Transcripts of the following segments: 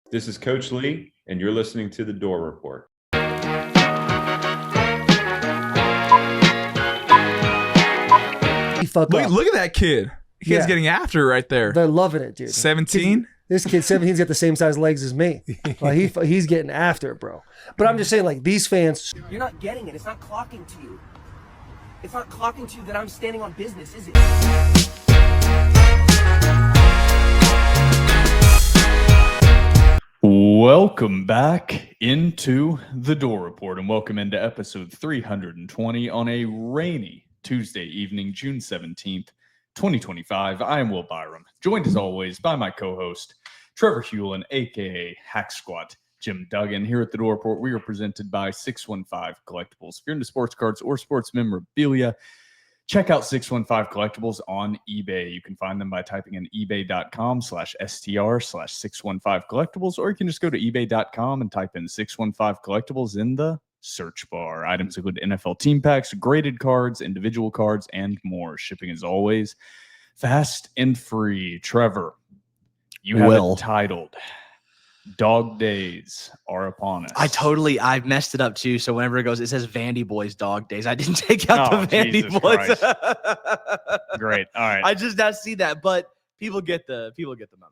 This is Coach Lee, and you're listening to The Door Report. Look at that kid. Kid's getting after it right there. They're loving it, dude. 17? This kid, 17's got the same size legs as me. He's getting after it, bro. But I'm just saying, like, these fans... You're not getting it. It's not clocking to you. It's not clocking to you that I'm standing on business, is it? Welcome back into The Door Report, and welcome into episode 320 on a rainy Tuesday evening, June 17th, 2025. I am Will Byrum, joined as always by my co-host, Trevor Hulan, a.k.a. Hack Squat Jim Duggan. Here at The Door Report, we are presented by 615 Collectibles. If you're into sports cards or sports memorabilia, check out 615 Collectibles on eBay. You can find them by typing in ebay.com/str/615collectibles, or you can just go to ebay.com and type in 615 Collectibles in the search bar. Items include NFL team packs, graded cards, individual cards, and more. Shipping is always fast and free. Trevor, you have it titled Dog Days Are Upon Us. I messed it up too. So whenever it says Vandy Boys Dog Days. I didn't take out the Vandy Boys. Great. All right. I just now see that, but people get the memo.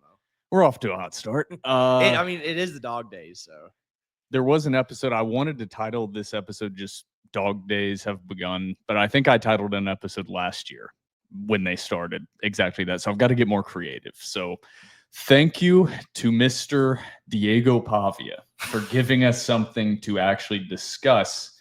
We're off to a hot start. It is the Dog Days. So there was an episode I wanted to title this episode just Dog Days Have Begun, but I think I titled an episode last year when they started exactly that. So I've got to get more creative. So thank you to Mr. Diego Pavia for giving us something to actually discuss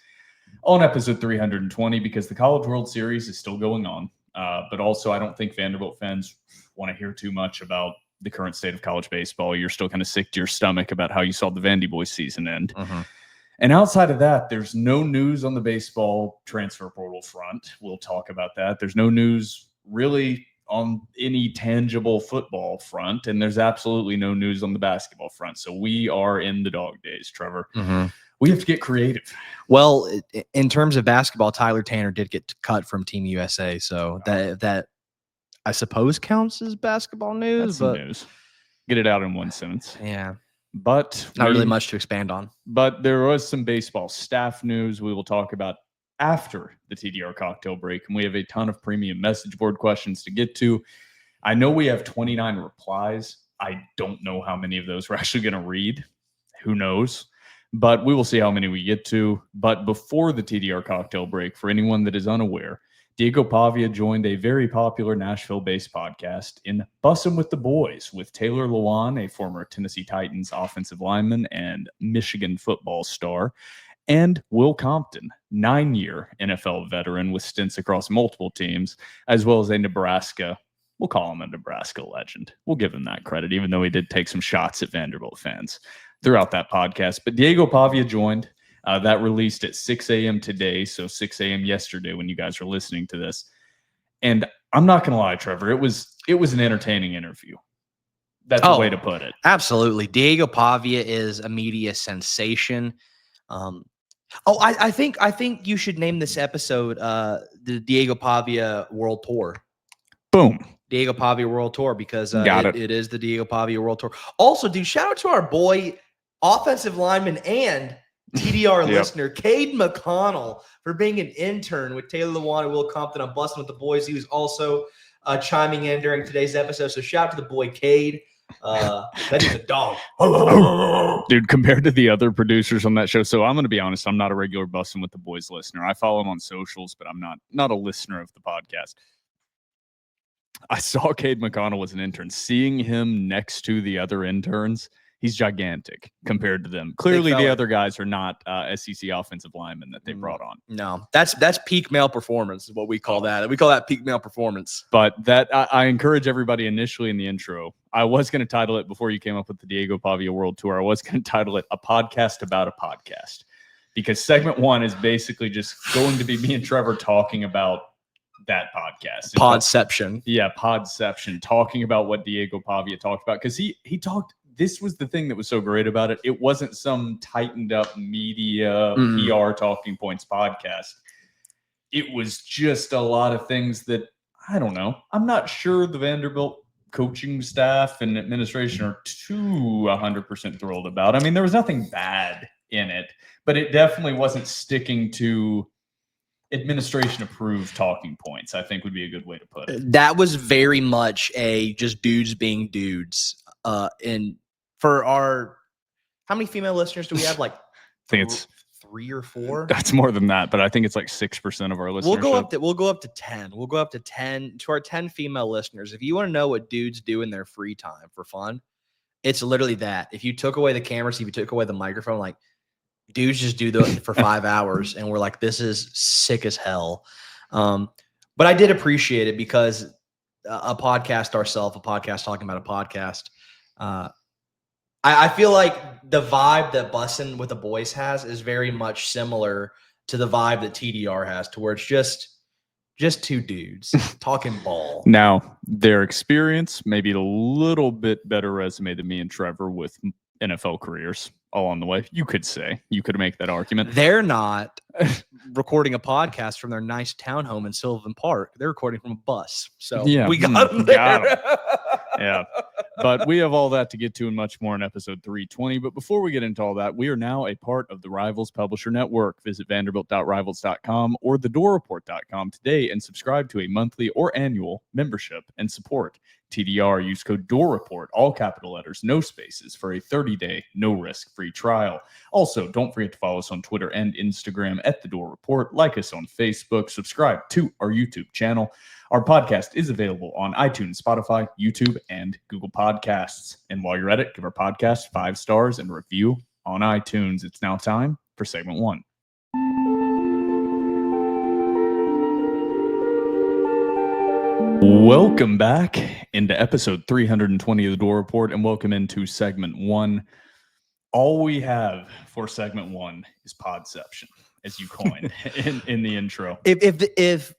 on episode 320, because the College World Series is still going on. But also, I don't think Vanderbilt fans want to hear too much about the current state of college baseball. You're still kind of sick to your stomach about how you saw the Vandy Boys season end. And outside of that, there's no news on the baseball transfer portal front. We'll talk about that. There's no news really on any tangible football front, and there's absolutely no news on the basketball front. So we are in the dog days, Trevor. We have to get creative. Well, in terms of basketball, Tyler Tanner did get cut from Team USA, so that I suppose counts as basketball news. That's news. Get it out in one sentence. Yeah, but not really much to expand on. But there was some baseball staff news we will talk about after the TDR cocktail break, and we have a ton of premium message board questions to get to. I know we have 29 replies. I don't know how many of those we're actually going to read. Who knows? But we will see how many we get to. But before the TDR cocktail break, for anyone that is unaware, Diego Pavia joined a very popular Nashville-based podcast in Bussin With The Boys with Taylor Lewan, a former Tennessee Titans offensive lineman and Michigan football star, and Will Compton, 9-year NFL veteran with stints across multiple teams, as well as a Nebraska, we'll call him a Nebraska legend. We'll give him that credit, even though he did take some shots at Vanderbilt fans throughout that podcast. But Diego Pavia joined. That released at 6 a.m. today, so 6 a.m. yesterday when you guys are listening to this. And I'm not going to lie, Trevor, it was an entertaining interview. That's the way to put it. Absolutely. Diego Pavia is a media sensation. I think you should name this episode the Diego Pavia World Tour. Boom. Diego Pavia World Tour, because it is the Diego Pavia World Tour. Also, dude, shout out to our boy, offensive lineman and TDR listener, Cade McConnell, for being an intern with Taylor Lewan and Will Compton on Bussin With The Boys. He was also chiming in during today's episode. So shout out to the boy, Cade. That is a dog. Dude, compared to the other producers on that show, so I'm going to be honest, I'm not a regular Bussin With The Boys listener. I follow him on socials, but I'm not a listener of the podcast. I saw Cade McConnell as an intern. Seeing him next to the other interns, he's gigantic compared to them. Clearly, the other guys are not SEC offensive linemen that they brought on. No, that's peak male performance is what we call that. We call that peak male performance. But that I encourage everybody initially in the intro. I was going to title it, before you came up with the Diego Pavia World Tour, I was going to title it A Podcast About a Podcast. Because segment one is basically just going to be me and Trevor talking about that podcast. Podception. Yeah, Podception. Talking about what Diego Pavia talked about. Because he talked, this was the thing that was so great about it. It wasn't some tightened up media PR talking points podcast. It was just a lot of things that, I don't know. I'm not sure the Vanderbilt coaching staff and administration are too 100% thrilled about. I mean, there was nothing bad in it, but it definitely wasn't sticking to administration approved talking points, I think would be a good way to put it. That was very much a just dudes being dudes. And for our, how many female listeners do we have? Like, I think it's 3 or 4. That's more than that, but I think it's like 6% of our listeners. We'll go up to 10. We'll go up to 10 to our 10 female listeners. If you want to know what dudes do in their free time for fun, it's literally that. If you took away the cameras, if you took away the microphone, like dudes just do that for 5 hours, and we're like, this is sick as hell. But I did appreciate it because a podcast ourselves, a podcast talking about a podcast. I feel like the vibe that Bussin with the Boys has is very much similar to the vibe that TDR has, to where it's just 2 dudes talking ball. Now, their experience, maybe a little bit better resume than me and Trevor with NFL careers along the way. You could make that argument. They're not recording a podcast from their nice townhome in Sylvan Park. They're recording from a bus. So yeah, we got them there. Got 'em. Yeah. But we have all that to get to and much more in episode 320. But before we get into all that, we are now a part of the Rivals Publisher Network. Visit vanderbilt.rivals.com or thedorreport.com today and subscribe to a monthly or annual membership and support. TDR, use code DOORREPORT, all capital letters, no spaces, for a 30-day, no-risk free trial. Also, don't forget to follow us on Twitter and Instagram at The Door Report. Like us on Facebook. Subscribe to our YouTube channel. Our podcast is available on iTunes, Spotify, YouTube, and Google Podcasts. And while you're at it, give our podcast 5 stars and review on iTunes. It's now time for segment 1. Welcome back into episode 320 of the Door Report, and welcome into segment 1. All we have for segment 1 is podception, as you coined in the intro. If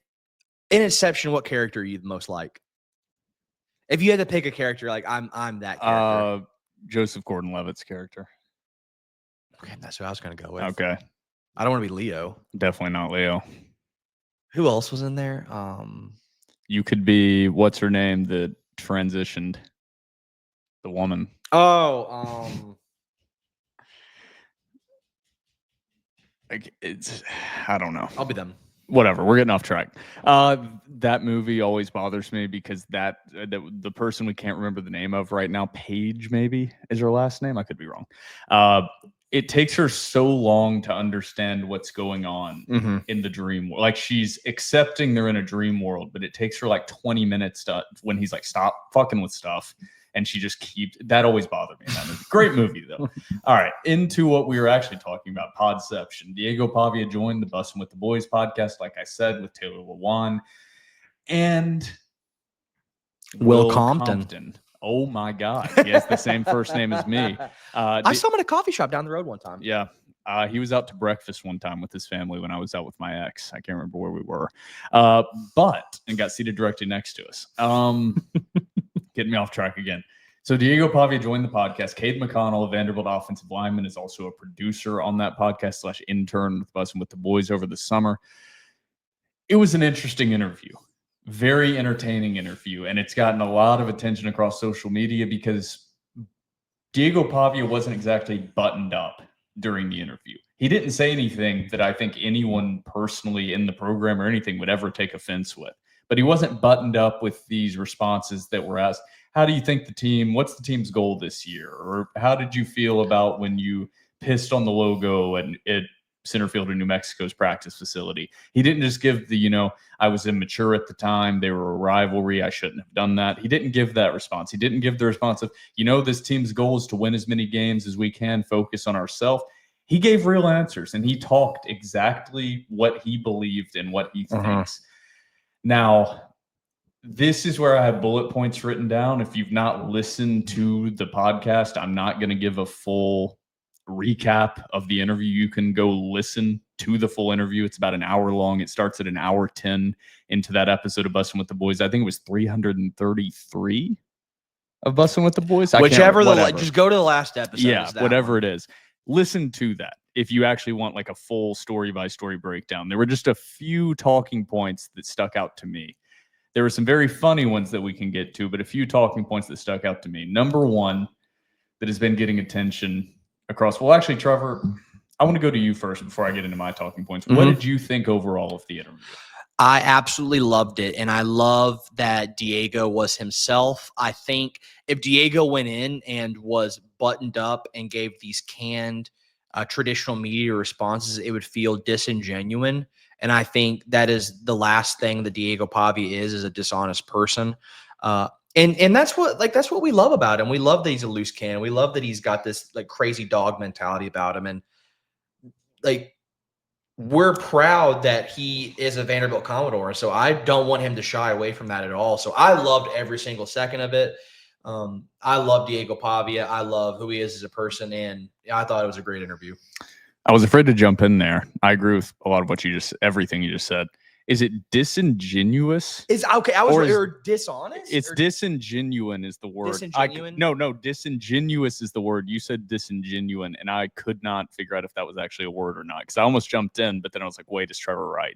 in Inception, what character are you the most like? If you had to pick a character, like I'm that character. Joseph Gordon-Levitt's character. Okay, that's who I was going to go with. Okay. I don't want to be Leo. Definitely not Leo. Who else was in there? You could be, what's her name that transitioned? The woman. Oh, Like I don't know. I'll be them. Whatever, we're getting off track. That movie always bothers me because the person we can't remember the name of right now, Paige maybe is her last name. I could be wrong. It takes her so long to understand what's going on in the dream world. Like, she's accepting they're in a dream world, but it takes her like 20 minutes when he's like, stop fucking with stuff. And she just keeps, that always bothered me in that movie. Great movie, though. All right, into what we were actually talking about, podception. Diego Pavia joined the Bussin with the Boys podcast, like I said, with Taylor Lewan and Will Compton. Oh, my God. He has the same first name as me. I saw him at a coffee shop down the road one time. Yeah. He was out to breakfast one time with his family when I was out with my ex. I can't remember where we were. And got seated directly next to us. Getting me off track again. So Diego Pavia joined the podcast. Cade McConnell, a Vanderbilt offensive lineman, is also a producer on that podcast / intern with Bussin with the Boys over the summer. It was an interesting interview. Very entertaining interview. And it's gotten a lot of attention across social media because Diego Pavia wasn't exactly buttoned up during the interview. He didn't say anything that I think anyone personally in the program or anything would ever take offense with. But he wasn't buttoned up with these responses that were asked. How do you think what's the team's goal this year? Or how did you feel about when you pissed on the logo at center field in New Mexico's practice facility? He didn't just give I was immature at the time. They were a rivalry. I shouldn't have done that. He didn't give that response. He didn't give the response of, this team's goal is to win as many games as we can, focus on ourselves. He gave real answers, and he talked exactly what he believed and what he thinks. Now, this is where I have bullet points written down. If you've not listened to the podcast, I'm not going to give a full recap of the interview. You can go listen to the full interview. It's about an hour long. It starts at an hour 10 into that episode of Bussin with the Boys. I think it was 333 of Bussin with the Boys. Whichever just go to the last episode. Yeah, whatever it is. Listen to that if you actually want like a full story by story breakdown. There were just a few talking points that stuck out to me. There were some very funny ones that we can get to, but a few talking points that stuck out to me. Number one that has been getting attention across. Well, actually, Trevor, I want to go to you first before I get into my talking points. What did you think overall of the interview? I absolutely loved it. And I love that Diego was himself. I think if Diego went in and was buttoned up and gave these canned traditional media responses, it would feel disingenuous. And I think that is the last thing that Diego Pavia is a dishonest person. And that's what we love about him. We love that he's a loose cannon. We love that he's got this like crazy dog mentality about him. And like, we're proud that he is a Vanderbilt Commodore. So I don't want him to shy away from that at all. So I loved every single second of it. I love Diego Pavia. I love who he is as a person. And I thought it was a great interview. I was afraid to jump in there. I agree with a lot of what everything you just said. Is it disingenuous? Or dishonest? It's disingenuine is the word. Disingenuine? No, disingenuous is the word. You said disingenuine, and I could not figure out if that was actually a word or not, because I almost jumped in, but then I was like, wait, is Trevor right?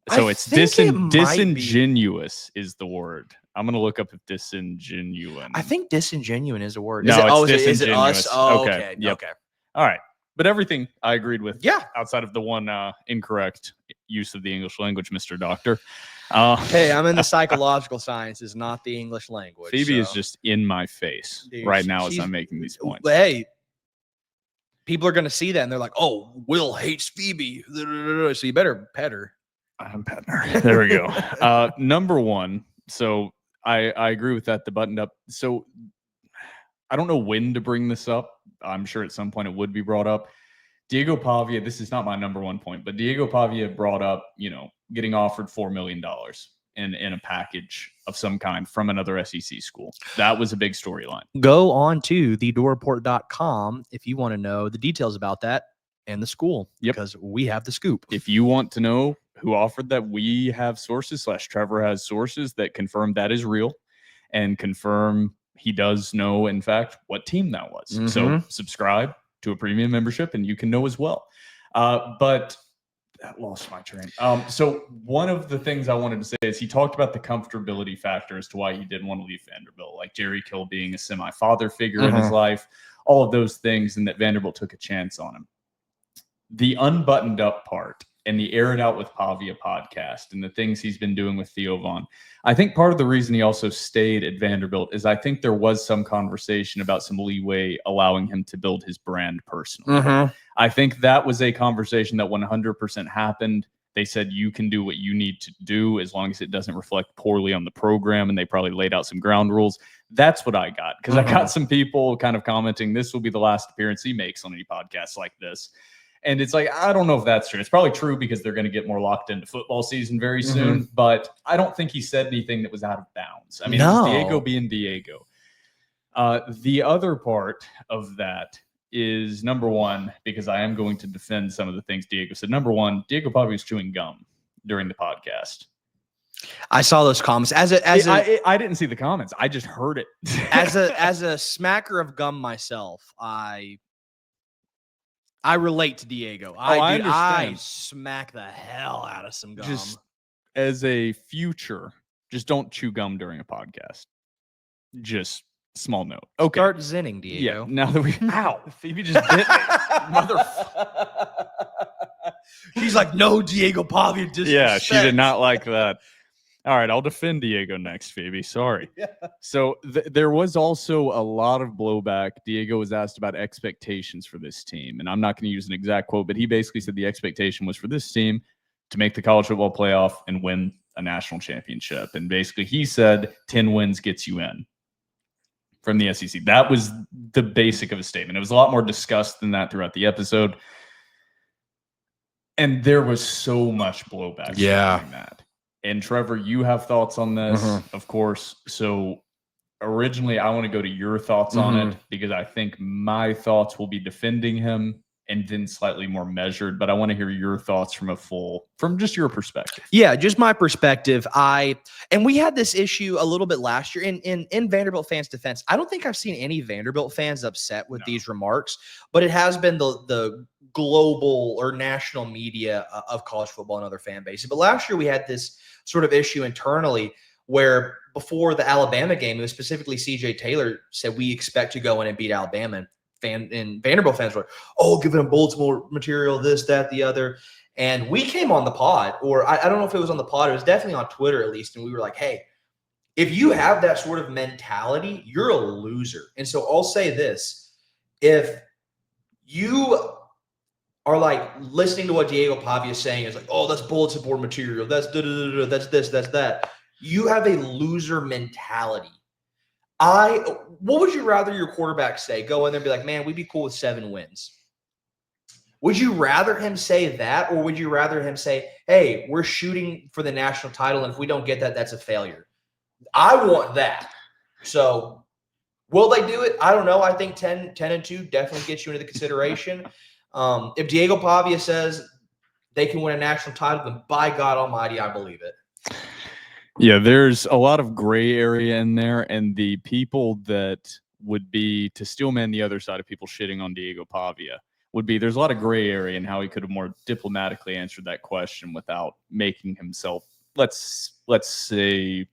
So it's disingenuous is the word. I'm going to look up if disingenuine. I think disingenuine is a word. No, Is it us? Oh, Okay. okay. Yep. Okay. All right. But everything I agreed with. Yeah. Outside of the one incorrect use of the English language, Mr. Doctor. Hey, I'm in the psychological sciences, not the English language. Phoebe is just in my face right now as I'm making these points. Hey, people are going to see that and they're like, oh, Will hates Phoebe. So you better pet her. I'm petting her. There we go. Number one. So I agree with that. The buttoned up. So I don't know when to bring this up. I'm sure at some point it would be brought up. Diego Pavia, this is not my number one point, but Diego Pavia brought up, getting offered $4 million in a package of some kind from another SEC school. That was a big storyline. Go on to thedoorreport.com if you want to know the details about that and the school. Yep. Because we have the scoop. If you want to know who offered that, we have sources / Trevor has sources that confirm that is real and confirm he does know, in fact, what team that was. Mm-hmm. So subscribe to a premium membership and you can know as well. But that lost my train. So one of the things I wanted to say is he talked about the comfortability factor as to why he didn't want to leave Vanderbilt, like Jerry Kill being a semi-father figure in his life, all of those things, and that Vanderbilt took a chance on him. The unbuttoned up part and the Air It Out with Pavia podcast and the things he's been doing with Theo Vaughn. I think part of the reason he also stayed at Vanderbilt is I think there was some conversation about some leeway allowing him to build his brand personally. I think that was a conversation that 100% happened. They said, you can do what you need to do as long as it doesn't reflect poorly on the program. And they probably laid out some ground rules. That's what I got. Because I got some people kind of commenting, this will be the last appearance he makes on any podcast like this. And it's like, I don't know if that's true. It's probably true because they're going to get more locked into football season very soon. But I don't think he said anything that was out of bounds. I mean, it's Diego being Diego. The other part of that is, number one, because I am going to defend some of the things Diego said. Number one, Diego Pavia was chewing gum during the podcast. I saw those comments. I didn't see the comments. I just heard it. as a smacker of gum myself, I relate to Diego. I smack the hell out of some gum. Just as a future, just don't chew gum during a podcast. Just small note. Okay. Start zinning, Diego. Yeah. Now that we ow, Phoebe just bit me. Motherfucker. She's like, no, Diego Pavia disrespect. Yeah, she did not like that. All right, I'll defend Diego next, Phoebe. Sorry. Yeah. So there was also a lot of blowback. Diego was asked about expectations for this team. And I'm not going to use an exact quote, but he basically said the expectation was for this team to make the college football playoff and win a national championship. And basically he said 10 wins gets you in from the SEC. That was the basic of his statement. It was a lot more discussed than that throughout the episode. And there was so much blowback surrounding that. And Trevor, you have thoughts on this, of course. So originally, I want to go to your thoughts on it because I think my thoughts will be defending him and then slightly more measured. But I want to hear your thoughts from just your perspective. Yeah, just my perspective. And we had this issue a little bit last year in Vanderbilt fans' defense. I don't think I've seen any Vanderbilt fans upset with these remarks, but it has been the global or national media of college football and other fan bases. But last year we had this sort of issue internally where before the Alabama game, it was specifically CJ Taylor said, we expect to go in and beat Alabama. And Vanderbilt fans were like, oh, giving them Baltimore material, this, that, the other. And we came on the pod, or I don't know if it was on the pod. It was definitely on Twitter at least. And we were like, hey, if you have that sort of mentality, you're a loser. And so I'll say this. If you are like listening to what Diego Pavia is saying, is like, oh, that's bulletin board material. That's that's this, that's that. You have a loser mentality. What would you rather your quarterback say? Go in there and be like, man, we'd be cool with 7 wins. Would you rather him say that, or would you rather him say, hey, we're shooting for the national title, and if we don't get that, that's a failure? I want that. So will they do it? I don't know. I think 10-2 definitely gets you into the consideration. If Diego Pavia says they can win a national title, then by God Almighty, I believe it. Yeah, there's a lot of gray area in there, and the people that would be to still man the other side of people shitting on Diego Pavia would be there's a lot of gray area in how he could have more diplomatically answered that question without making himself, let's say,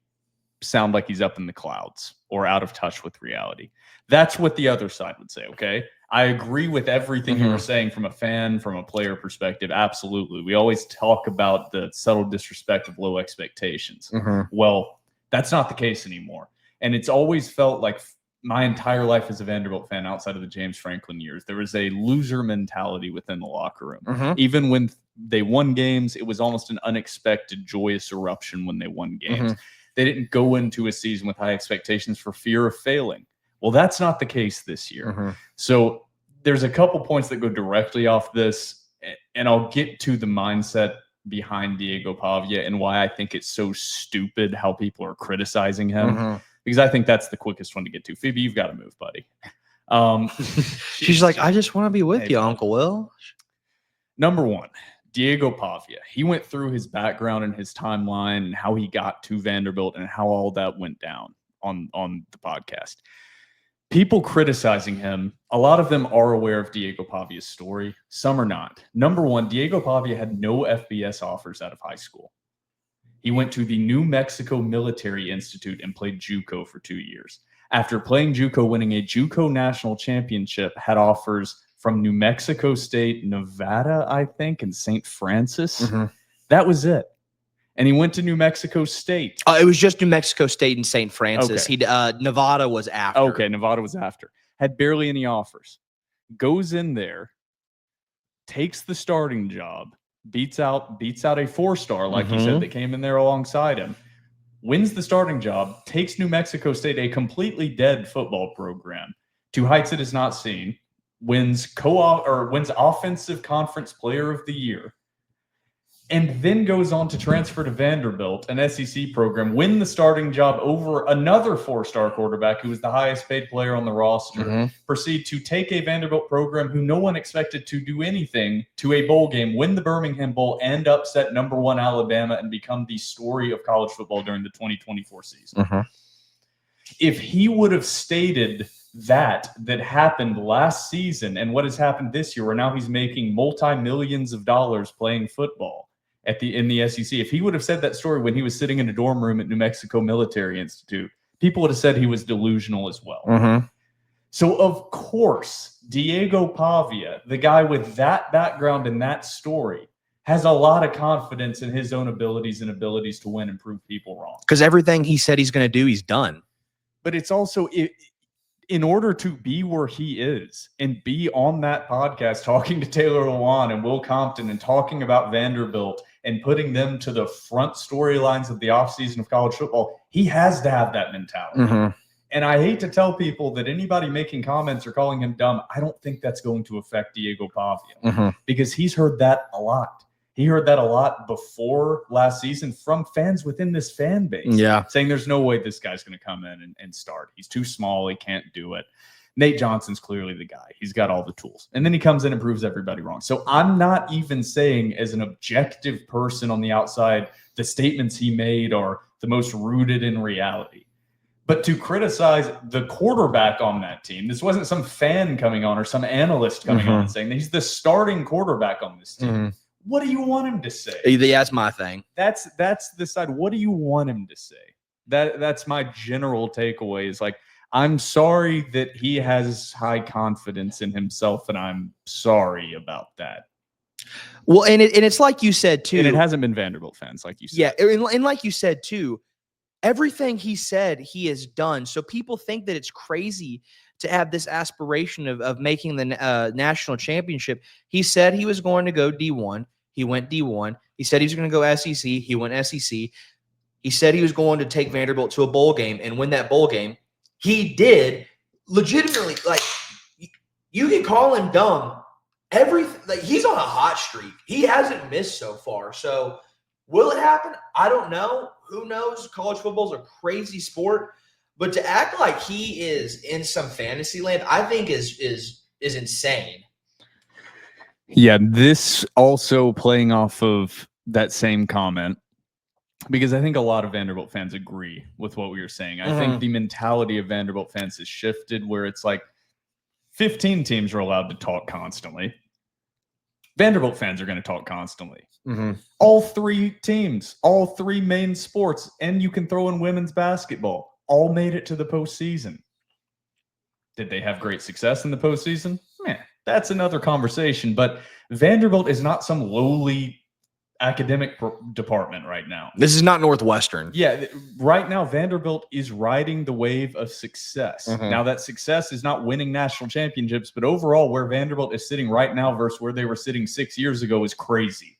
sound like he's up in the clouds or out of touch with reality. That's what the other side would say, okay? I agree with everything you were saying from a fan, from a player perspective. Absolutely. We always talk about the subtle disrespect of low expectations. Well, that's not the case anymore. And it's always felt like my entire life as a Vanderbilt fan outside of the James Franklin years, there was a loser mentality within the locker room. Even when they won games, it was almost an unexpected, joyous eruption when they won games. They didn't go into a season with high expectations for fear of failing. Well, that's not the case this year. So there's a couple points that go directly off this, and I'll get to the mindset behind Diego Pavia and why I think it's so stupid how people are criticizing him, because I think that's the quickest one to get to. Phoebe, you've got to move, buddy. She's like, I just want to be with you, Uncle Will. Number one, Diego Pavia. He went through his background and his timeline and how he got to Vanderbilt and how all that went down on the podcast. People criticizing him, a lot of them are aware of Diego Pavia's story. Some are not. Number one, Diego Pavia had no FBS offers out of high school. He went to the New Mexico Military Institute and played JUCO for 2 years. After playing JUCO, winning a JUCO national championship, had offers from New Mexico State, Nevada, I think, and St. Francis. That was it. And he went to New Mexico State. It was just New Mexico State and St. Francis. Okay. Nevada was after. Okay, Nevada was after. Had barely any offers. Goes in there, takes the starting job, beats out a 4-star, like he said, that came in there alongside him. Wins the starting job, takes New Mexico State, a completely dead football program, to heights it has not seen. Wins Offensive Conference Player of the Year. And then goes on to transfer to Vanderbilt, an SEC program, win the starting job over another 4-star quarterback who was the highest paid player on the roster, proceed to take a Vanderbilt program who no one expected to do anything to a bowl game, win the Birmingham Bowl, and upset number 1 Alabama and become the story of college football during the 2024 season. If he would have stated that happened last season and what has happened this year, where now he's making multi-millions of dollars playing football in the SEC. If he would have said that story when he was sitting in a dorm room at New Mexico Military Institute, people would have said he was delusional as well. So, of course, Diego Pavia, the guy with that background and that story, has a lot of confidence in his own abilities and abilities to win and prove people wrong. Because everything he said he's going to do, he's done. But it's also, in order to be where he is and be on that podcast talking to Taylor Lewan and Will Compton and talking about Vanderbilt and putting them to the front storylines of the offseason of college football, he has to have that mentality. And I hate to tell people that anybody making comments or calling him dumb, I don't think that's going to affect Diego Pavia because he's heard that a lot. He heard that a lot before last season from fans within this fan base. Yeah. Saying there's no way this guy's going to come in and start. He's too small. He can't do it. Nate Johnson's clearly the guy. He's got all the tools. And then he comes in and proves everybody wrong. So I'm not even saying as an objective person on the outside, the statements he made are the most rooted in reality. But to criticize the quarterback on that team, this wasn't some fan coming on or some analyst coming on and saying that he's the starting quarterback on this team. What do you want him to say? That's my thing. That's the side. What do you want him to say? That's my general takeaway is like, I'm sorry that he has high confidence in himself, and I'm sorry about that. Well, and it's like you said too. And it hasn't been Vanderbilt fans, like you said. Yeah, and like you said too, everything he said he has done. So people think that it's crazy to have this aspiration of making the national championship. He said he was going to go D1. He went D1. He said he was going to go SEC. He went SEC. He said he was going to take Vanderbilt to a bowl game and win that bowl game. He did legitimately. Like, you can call him dumb. He's on a hot streak. He hasn't missed so far. So will it happen? I don't know. Who knows? College football is a crazy sport. But to act like he is in some fantasy land, I think is insane. Yeah, this also playing off of that same comment, because I think a lot of Vanderbilt fans agree with what we were saying. I think the mentality of Vanderbilt fans has shifted where it's like 15 teams are allowed to talk constantly. Vanderbilt fans are going to talk constantly. All three teams, all three main sports, and you can throw in women's basketball, all made it to the postseason. Did they have great success in the postseason? That's another conversation. But Vanderbilt is not some lowly academic department right now. This is not Northwestern. Yeah, right now Vanderbilt is riding the wave of success. Now that success is not winning national championships, but overall where Vanderbilt is sitting right now versus where they were sitting 6 years ago is crazy.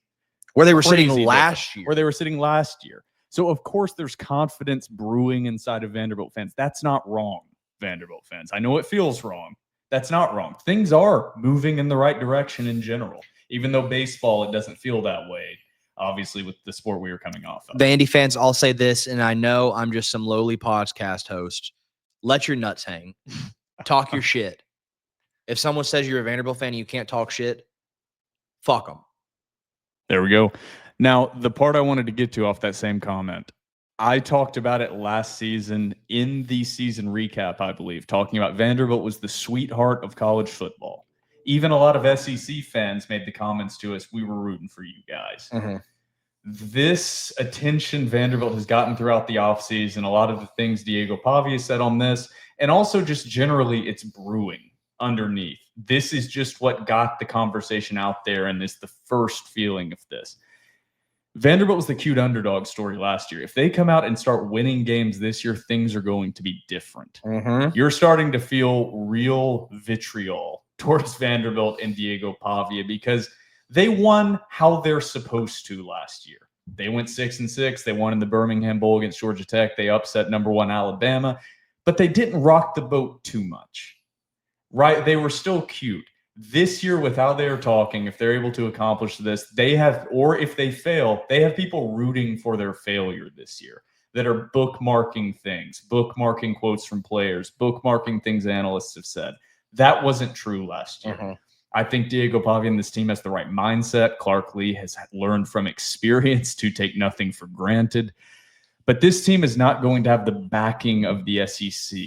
Where they were sitting Crazy last year. Where they were sitting last year. So of course there's confidence brewing inside of Vanderbilt fans. That's not wrong, Vanderbilt fans. I know it feels wrong. That's not wrong. Things are moving in the right direction in general. Even though baseball, it doesn't feel that way. Obviously, with the sport we were coming off of. Vandy fans, I'll say this, and I know I'm just some lowly podcast host. Let your nuts hang. Talk your shit. If someone says you're a Vanderbilt fan and you can't talk shit, fuck them. There we go. Now, the part I wanted to get to off that same comment, I talked about it last season in the season recap, I believe, talking about Vanderbilt was the sweetheart of college football. Even a lot of SEC fans made the comments to us, we were rooting for you guys. This attention Vanderbilt has gotten throughout the offseason, a lot of the things Diego Pavia said on this, and also just generally it's brewing underneath. This is just what got the conversation out there, and it's the first feeling of this. Vanderbilt was the cute underdog story last year. If they come out and start winning games this year, things are going to be different. You're starting to feel real vitriol towards Vanderbilt and Diego Pavia because they won how they're supposed to last year. They went 6-6. They won in the Birmingham Bowl against Georgia Tech. They upset number 1 Alabama, but they didn't rock the boat too much, right? They were still cute. This year, with how they are talking, if they're able to accomplish this, they have, or if they fail, they have people rooting for their failure this year that are bookmarking things, bookmarking quotes from players, bookmarking things analysts have said. That wasn't true last year. I think Diego Pavia and this team has the right mindset. Clark Lee has learned from experience to take nothing for granted. But this team is not going to have the backing of the SEC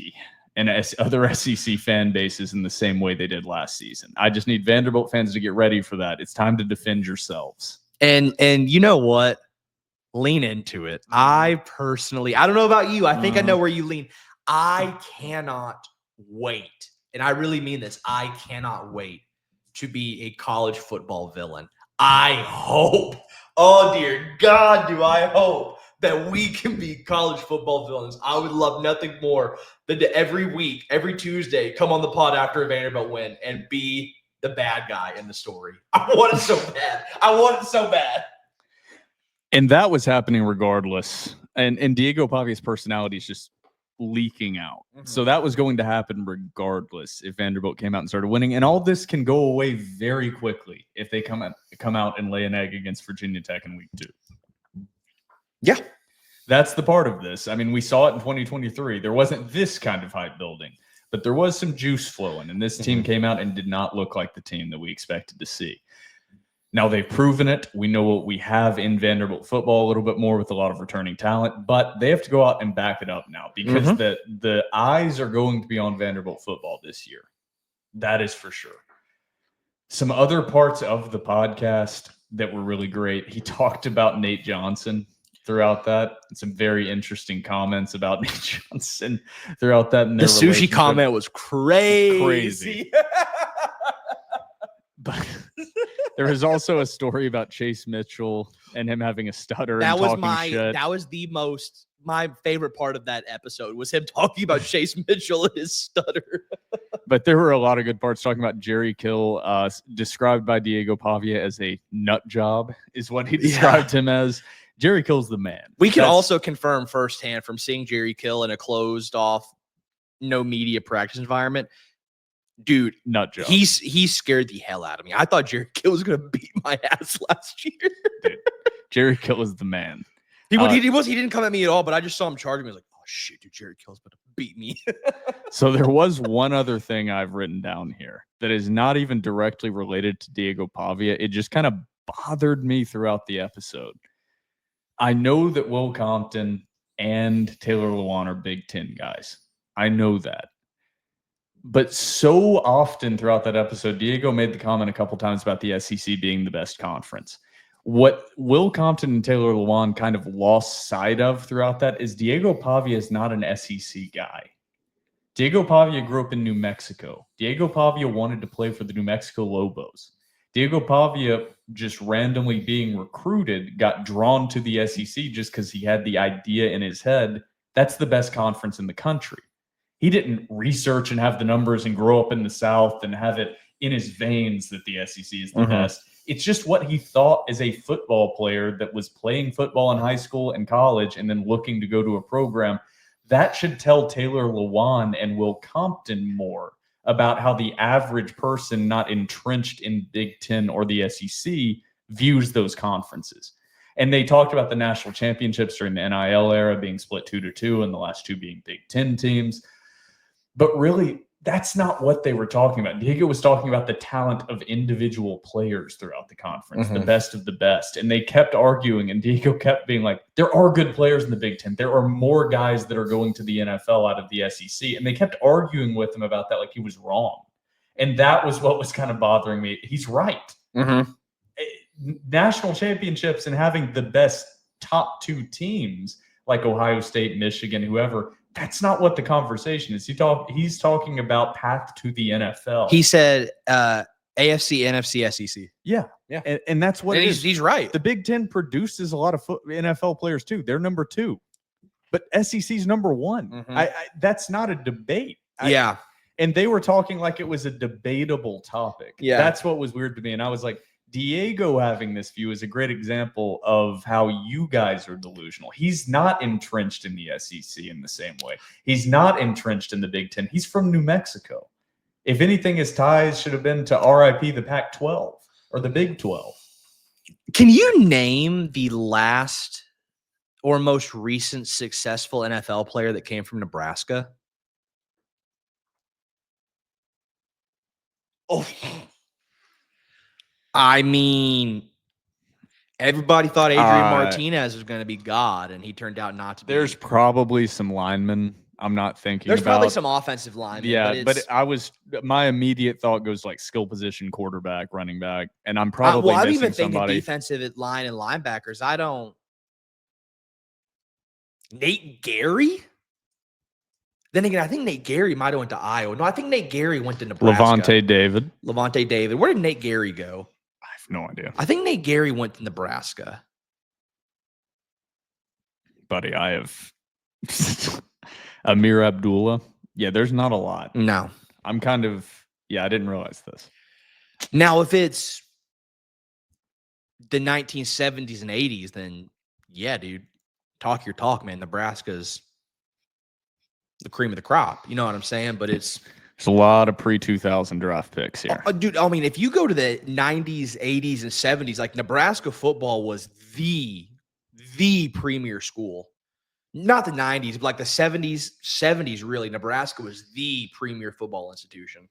and other SEC fan bases in the same way they did last season. I just need Vanderbilt fans to get ready for that. It's time to defend yourselves. And you know what? Lean into it. I personally, I don't know about you. I think I know where you lean. I cannot wait. And I really mean this. I cannot wait to be a college football villain. I hope, oh dear God, do I hope that we can be college football villains. I would love nothing more than to every week, every Tuesday, come on the pod after a Vanderbilt win and be the bad guy in the story. I want it so bad. I want it so bad. And that was happening regardless. And Diego Pavia's personality is just leaking out. So that was going to happen regardless if Vanderbilt came out and started winning. And all this can go away very quickly if they come out and lay an egg against Virginia Tech in week 2. Yeah. That's the part of this. I mean, we saw it in 2023. There wasn't this kind of hype building. but there was some juice flowing, and this team came out and did not look like the team that we expected to see. Now they've proven it. We know what we have in Vanderbilt football a little bit more with a lot of returning talent, but they have to go out and back it up now because the eyes are going to be on Vanderbilt football this year. That is for sure. Some other parts of the podcast that were really great. He talked about Nate Johnson throughout that. Some very interesting comments about Nate Johnson throughout that. The sushi comment was crazy. But there was also a story about Chase Mitchell and him having a stutter. That and was talking shit. That was my favorite part of that episode was him talking about Chase Mitchell and his stutter. But there were a lot of good parts talking about Jerry Kill, described by Diego Pavia as a nut job, is what he described him as. Jerry Kill's the man. We can also confirm firsthand from seeing Jerry Kill in a closed off, no media practice environment. Dude, nut job. He scared the hell out of me. I thought Jerry Kill was going to beat my ass last year. Dude, Jerry Kill is the man. He didn't come at me at all, but I just saw him charging me. I was like, oh shit, dude, Jerry Kill's about to beat me. So there was one other thing I've written down here that is not even directly related to Diego Pavia. It just kind of bothered me throughout the episode. I know that Will Compton and Taylor Lewan are Big Ten guys. I know that. But so often throughout that episode, Diego made the comment a couple times about the SEC being the best conference. What Will Compton and Taylor Lewan kind of lost sight of throughout that is Diego Pavia is not an SEC guy. Diego Pavia grew up in New Mexico. Diego Pavia wanted to play for the New Mexico Lobos. Diego Pavia, just randomly being recruited, got drawn to the SEC just because he had the idea in his head that's the best conference in the country. He didn't research and have the numbers and grow up in the South and have it in his veins that the SEC is the best. It's just what he thought as a football player that was playing football in high school and college and then looking to go to a program. That should tell Taylor Lewan and Will Compton more about how the average person not entrenched in Big Ten or the SEC views those conferences. And they talked about the national championships during the NIL era being split 2-2 and the last two being Big Ten teams. But really, that's not what they were talking about. Diego was talking about the talent of individual players throughout the conference, the best of the best. And they kept arguing, and Diego kept being like, there are good players in the Big Ten. There are more guys that are going to the NFL out of the SEC. And they kept arguing with him about that like he was wrong. And that was what was kind of bothering me. He's right. National championships and having the best top two teams like Ohio State, Michigan, whoever, that's not what the conversation is. He's talking about path to the NFL. He said AFC, NFC, SEC. Yeah. And that's what he's right. The Big Ten produces a lot of NFL players too. They're number 2. But SEC's number 1. That's not a debate. And they were talking like it was a debatable topic. Yeah. That's what was weird to me. And I was like, Diego having this view is a great example of how you guys are delusional. He's not entrenched in the SEC in the same way. He's not entrenched in the Big Ten. He's from New Mexico. If anything, his ties should have been to RIP the Pac-12 or the Big 12. Can you name the last or most recent successful NFL player that came from Nebraska? Oh, I mean, everybody thought Adrian Martinez was going to be God, and he turned out not to be. There's probably some linemen I'm not thinking There's about. probably some offensive linemen. Yeah, but my immediate thought goes like skill position, quarterback, running back, and I'm probably I'm missing even thinking somebody. Defensive line and linebackers. Nate Gary? Then again, I think Nate Gary might have went to Iowa. No, I think Nate Gary went to Nebraska. Levante David. Where did Nate Gary go? I have no idea. I think Nate Gary went to Nebraska. Buddy, I have Amir Abdullah. Yeah, there's not a lot. No. I'm kind of, I didn't realize this. Now, if it's the 1970s and 80s, then yeah, dude, talk your talk, man. Nebraska's the cream of the crop. You know what I'm saying? But there's a lot of pre-2000 draft picks here. Dude, I mean, if you go to the 90s, 80s, and 70s, like Nebraska football was the premier school. not the 90s, but like the 70s, really, Nebraska was the premier football institution.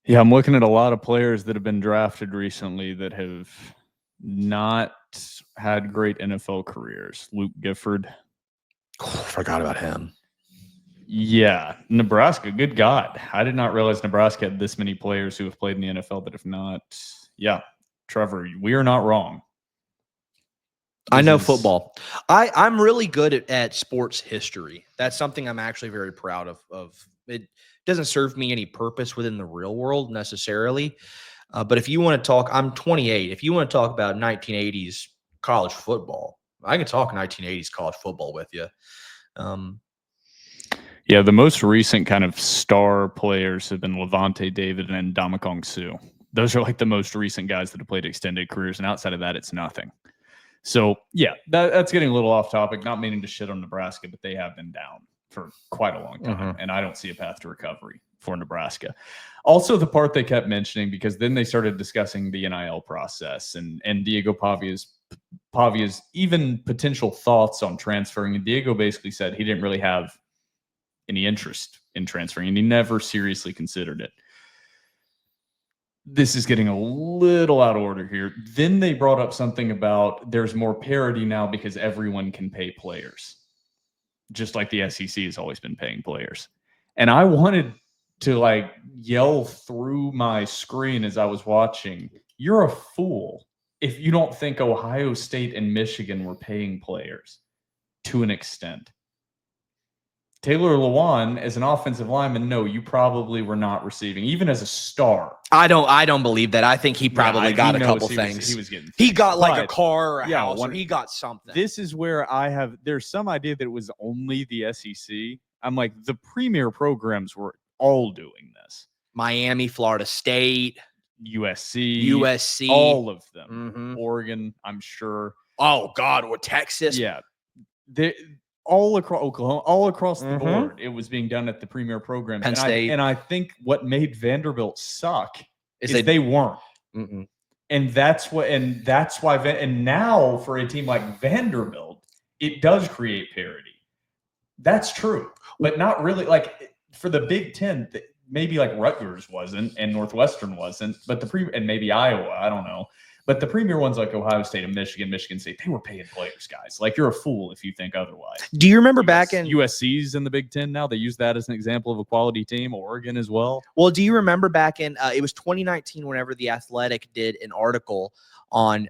Yeah, I'm looking at a lot of players that have been drafted recently that have not had great NFL careers. Luke Gifford. Forgot about him. Yeah, Nebraska, good God. I did not realize Nebraska had this many players who have played in the NFL that have not. Yeah, Trevor, we are not wrong. I know football. I'm really good at sports history. That's something I'm actually very proud of. It doesn't serve me any purpose within the real world necessarily. But if you want to talk, I'm 28. If you want to talk about 1980s college football, I can talk 1980s college football with you. Yeah, the most recent kind of star players have been Levante David and Ndamukong Suh. Those are like the most recent guys that have played extended careers. And outside of that, it's nothing. So, yeah, that's getting a little off topic, not meaning to shit on Nebraska, but they have been down for quite a long time. And I don't see a path to recovery for Nebraska. Also, the part they kept mentioning, because then they started discussing the NIL process and Diego Pavia's even potential thoughts on transferring. And Diego basically said he didn't really have any interest in transferring, and he never seriously considered it. This is getting a little out of order here. Then they brought up something about there's more parity now because everyone can pay players, just like the SEC has always been paying players. And I wanted to like yell through my screen as I was watching, you're a fool if you don't think Ohio State and Michigan were paying players to an extent. Taylor Lewan, as an offensive lineman, no, you probably were not receiving, even as a star. I don't believe that. I think he probably got a couple things. He was getting. He got like a car or a house, or he got something. This is where there's some idea that it was only the SEC. I'm like, the premier programs were all doing this. Miami, Florida State, USC, all of them. Oregon, I'm sure. Oh God, with Texas, yeah. All across Oklahoma, all across the board, it was being done at the premier programs. Penn State. And I think what made Vanderbilt suck is they weren't. And that's why. And now for a team like Vanderbilt, it does create parity. That's true, but not really. Like for the Big Ten, maybe like Rutgers wasn't, and Northwestern wasn't, but and maybe Iowa, I don't know. But the premier ones like Ohio State and Michigan State, they were paying players, guys. Like, you're a fool if you think otherwise. Do you remember back in USC's in the Big Ten now? They use that as an example of a quality team. Oregon as well. Well, do you remember back in it was 2019 whenever The Athletic did an article on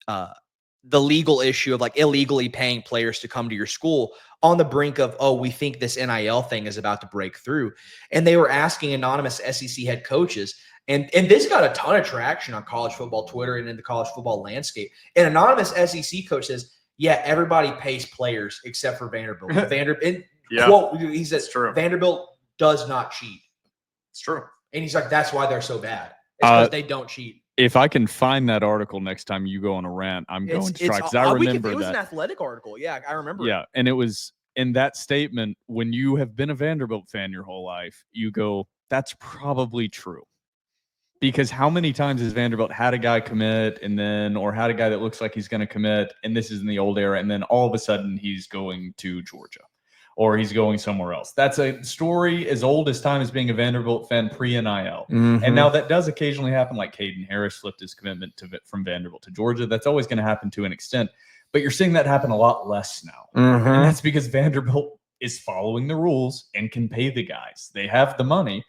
the legal issue of like illegally paying players to come to your school on the brink of, oh, we think this NIL thing is about to break through. And they were asking anonymous SEC head coaches. And this got a ton of traction on college football Twitter and in the college football landscape. An anonymous SEC coach says, yeah, everybody pays players except for Vanderbilt. Quote, he says, Vanderbilt does not cheat. It's true. And he's like, that's why they're so bad. It's because they don't cheat. If I can find that article next time you go on a rant, I'm going to try, because I remember that. It was an Athletic article. Yeah, I remember. Yeah, and it was in that statement, when you have been a Vanderbilt fan your whole life, you go, that's probably true. Because how many times has Vanderbilt had a guy commit or had a guy that looks like he's going to commit, and this is in the old era, and then all of a sudden he's going to Georgia or he's going somewhere else. That's a story as old as time as being a Vanderbilt fan pre-NIL. And now that does occasionally happen, like Caden Harris flipped his commitment from Vanderbilt to Georgia. That's always going to happen to an extent, but you're seeing that happen a lot less now. And that's because Vanderbilt is following the rules and can pay the guys. They have the money.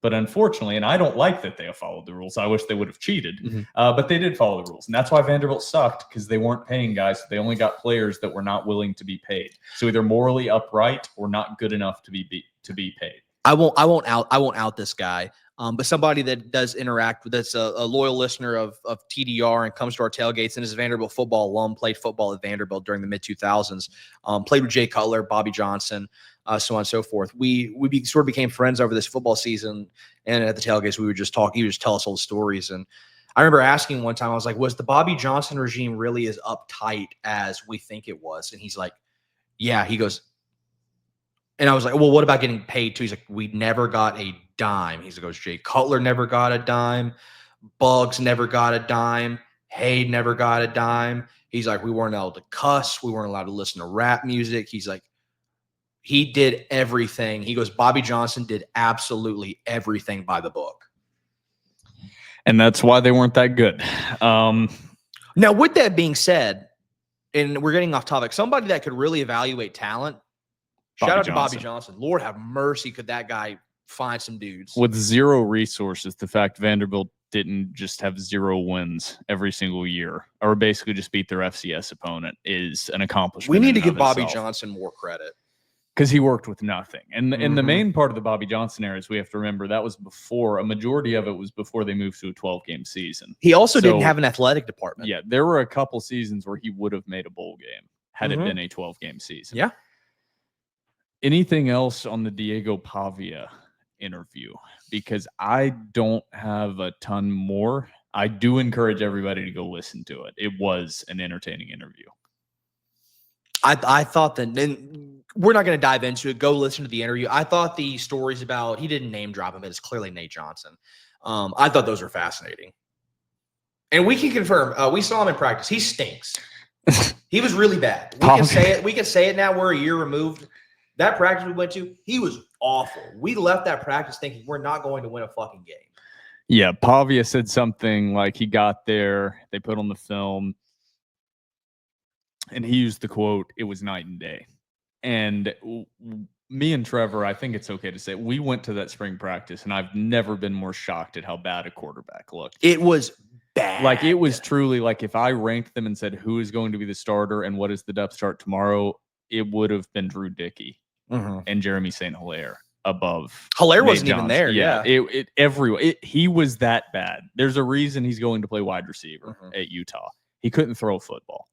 But unfortunately, and I don't like that they have followed the rules. I wish they would have cheated, but they did follow the rules. And that's why Vanderbilt sucked, because they weren't paying guys. They only got players that were not willing to be paid. So either morally upright or not good enough to be paid. I won't out this guy. But somebody that does interact with, that's a loyal listener of TDR and comes to our tailgates and is a Vanderbilt football alum, played football at Vanderbilt during the mid-2000s, played with Jay Cutler, Bobby Johnson, so on and so forth. We sort of became friends over this football season, and at the tailgates we would just talk. He would just tell us old stories. And I remember asking one time, I was like, was the Bobby Johnson regime really as uptight as we think it was? And he's like, yeah. He goes, and I was like, well, what about getting paid too? He's like, we never got a dime. He goes, Jay Cutler never got a dime. Bugs never got a dime. Hayden never got a dime. He's like, we weren't allowed to cuss. We weren't allowed to listen to rap music. He's like, he did everything. He goes, Bobby Johnson did absolutely everything by the book. And that's why they weren't that good. Now, with that being said, and we're getting off topic, somebody that could really evaluate talent, shout out to Bobby Johnson. Lord have mercy, could that guy find some dudes. With zero resources, the fact Vanderbilt didn't just have 0 wins every single year or basically just beat their FCS opponent is an accomplishment. We need to give Bobby Johnson more credit. Because he worked with nothing. And the main part of the Bobby Johnson era is we have to remember that was before, a majority of it was before they moved to a 12-game season. He also didn't have an athletic department. Yeah, there were a couple seasons where he would have made a bowl game had it been a 12-game season. Yeah. Anything else on the Diego Pavia interview? Because I don't have a ton more. I do encourage everybody to go listen to it. It was an entertaining interview. I thought that, and we're not going to dive into it. Go listen to the interview. I thought the stories about, he didn't name drop him, but it's clearly Nate Johnson. I thought those were fascinating. And we can confirm, we saw him in practice. He stinks. He was really bad. We can say it. We can say it now. We're a year removed. That practice we went to, he was awful. We left that practice thinking we're not going to win a fucking game. Yeah, Pavia said something like he got there, they put on the film, and he used the quote, "It was night and day." And me and Trevor, I think it's okay to say, we went to that spring practice, and I've never been more shocked at how bad a quarterback looked. It was bad. Like, it was truly like if I ranked them and said who is going to be the starter and what is the depth chart tomorrow, it would have been Drew Dickey and Jeremy St. Hilaire above. Hilaire Nate wasn't even there. Yeah. He was that bad. There's a reason he's going to play wide receiver at Utah. He couldn't throw a football.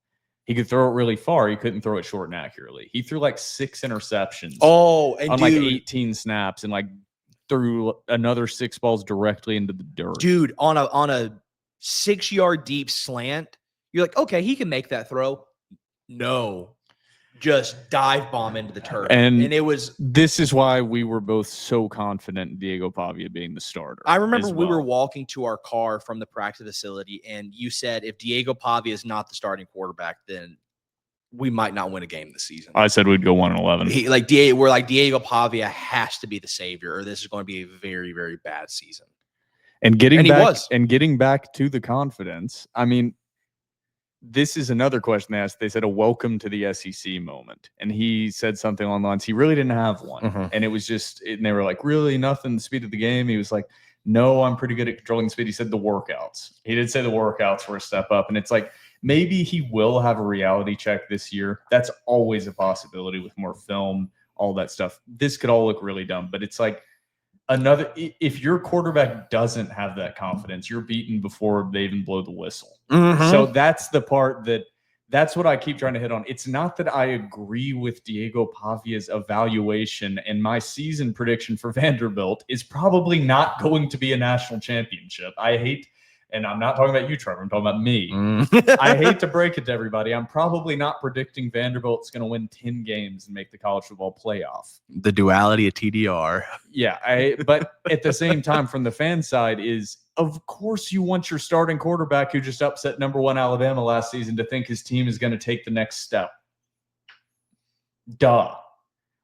He could throw it really far. He couldn't throw it short and accurately. He threw like 6 interceptions. And like 18 snaps and like threw another 6 balls directly into the dirt. Dude, on a 6-yard deep slant, you're like, okay, he can make that throw. No, just dive bomb into the turf. And it was. This is why we were both so confident in Diego Pavia being the starter. I remember we were walking to our car from the practice facility, and you said if Diego Pavia is not the starting quarterback, then we might not win a game this season. I said we'd go 1-11. We're like, Diego Pavia has to be the savior, or this is going to be a very, very bad season. And getting back to the confidence, I mean, this is another question they asked. They said a welcome to the SEC moment. And he said something along the lines, he really didn't have one. And it was just, and they were like, really nothing, the speed of the game. He was like, no, I'm pretty good at controlling the speed. He said the workouts. He did say the workouts were a step up. And it's like, maybe he will have a reality check this year. That's always a possibility with more film, all that stuff. This could all look really dumb, but it's like, if your quarterback doesn't have that confidence, you're beaten before they even blow the whistle. So that's the part that's what I keep trying to hit on. It's not that I agree with Diego Pavia's evaluation, and my season prediction for Vanderbilt is probably not going to be a national championship. And I'm not talking about you, Trevor. I'm talking about me. I hate to break it to everybody. I'm probably not predicting Vanderbilt's going to win 10 games and make the college football playoff. The duality of TDR. Yeah, but at the same time, from the fan side is, of course, you want your starting quarterback who just upset #1 Alabama last season to think his team is going to take the next step. Duh.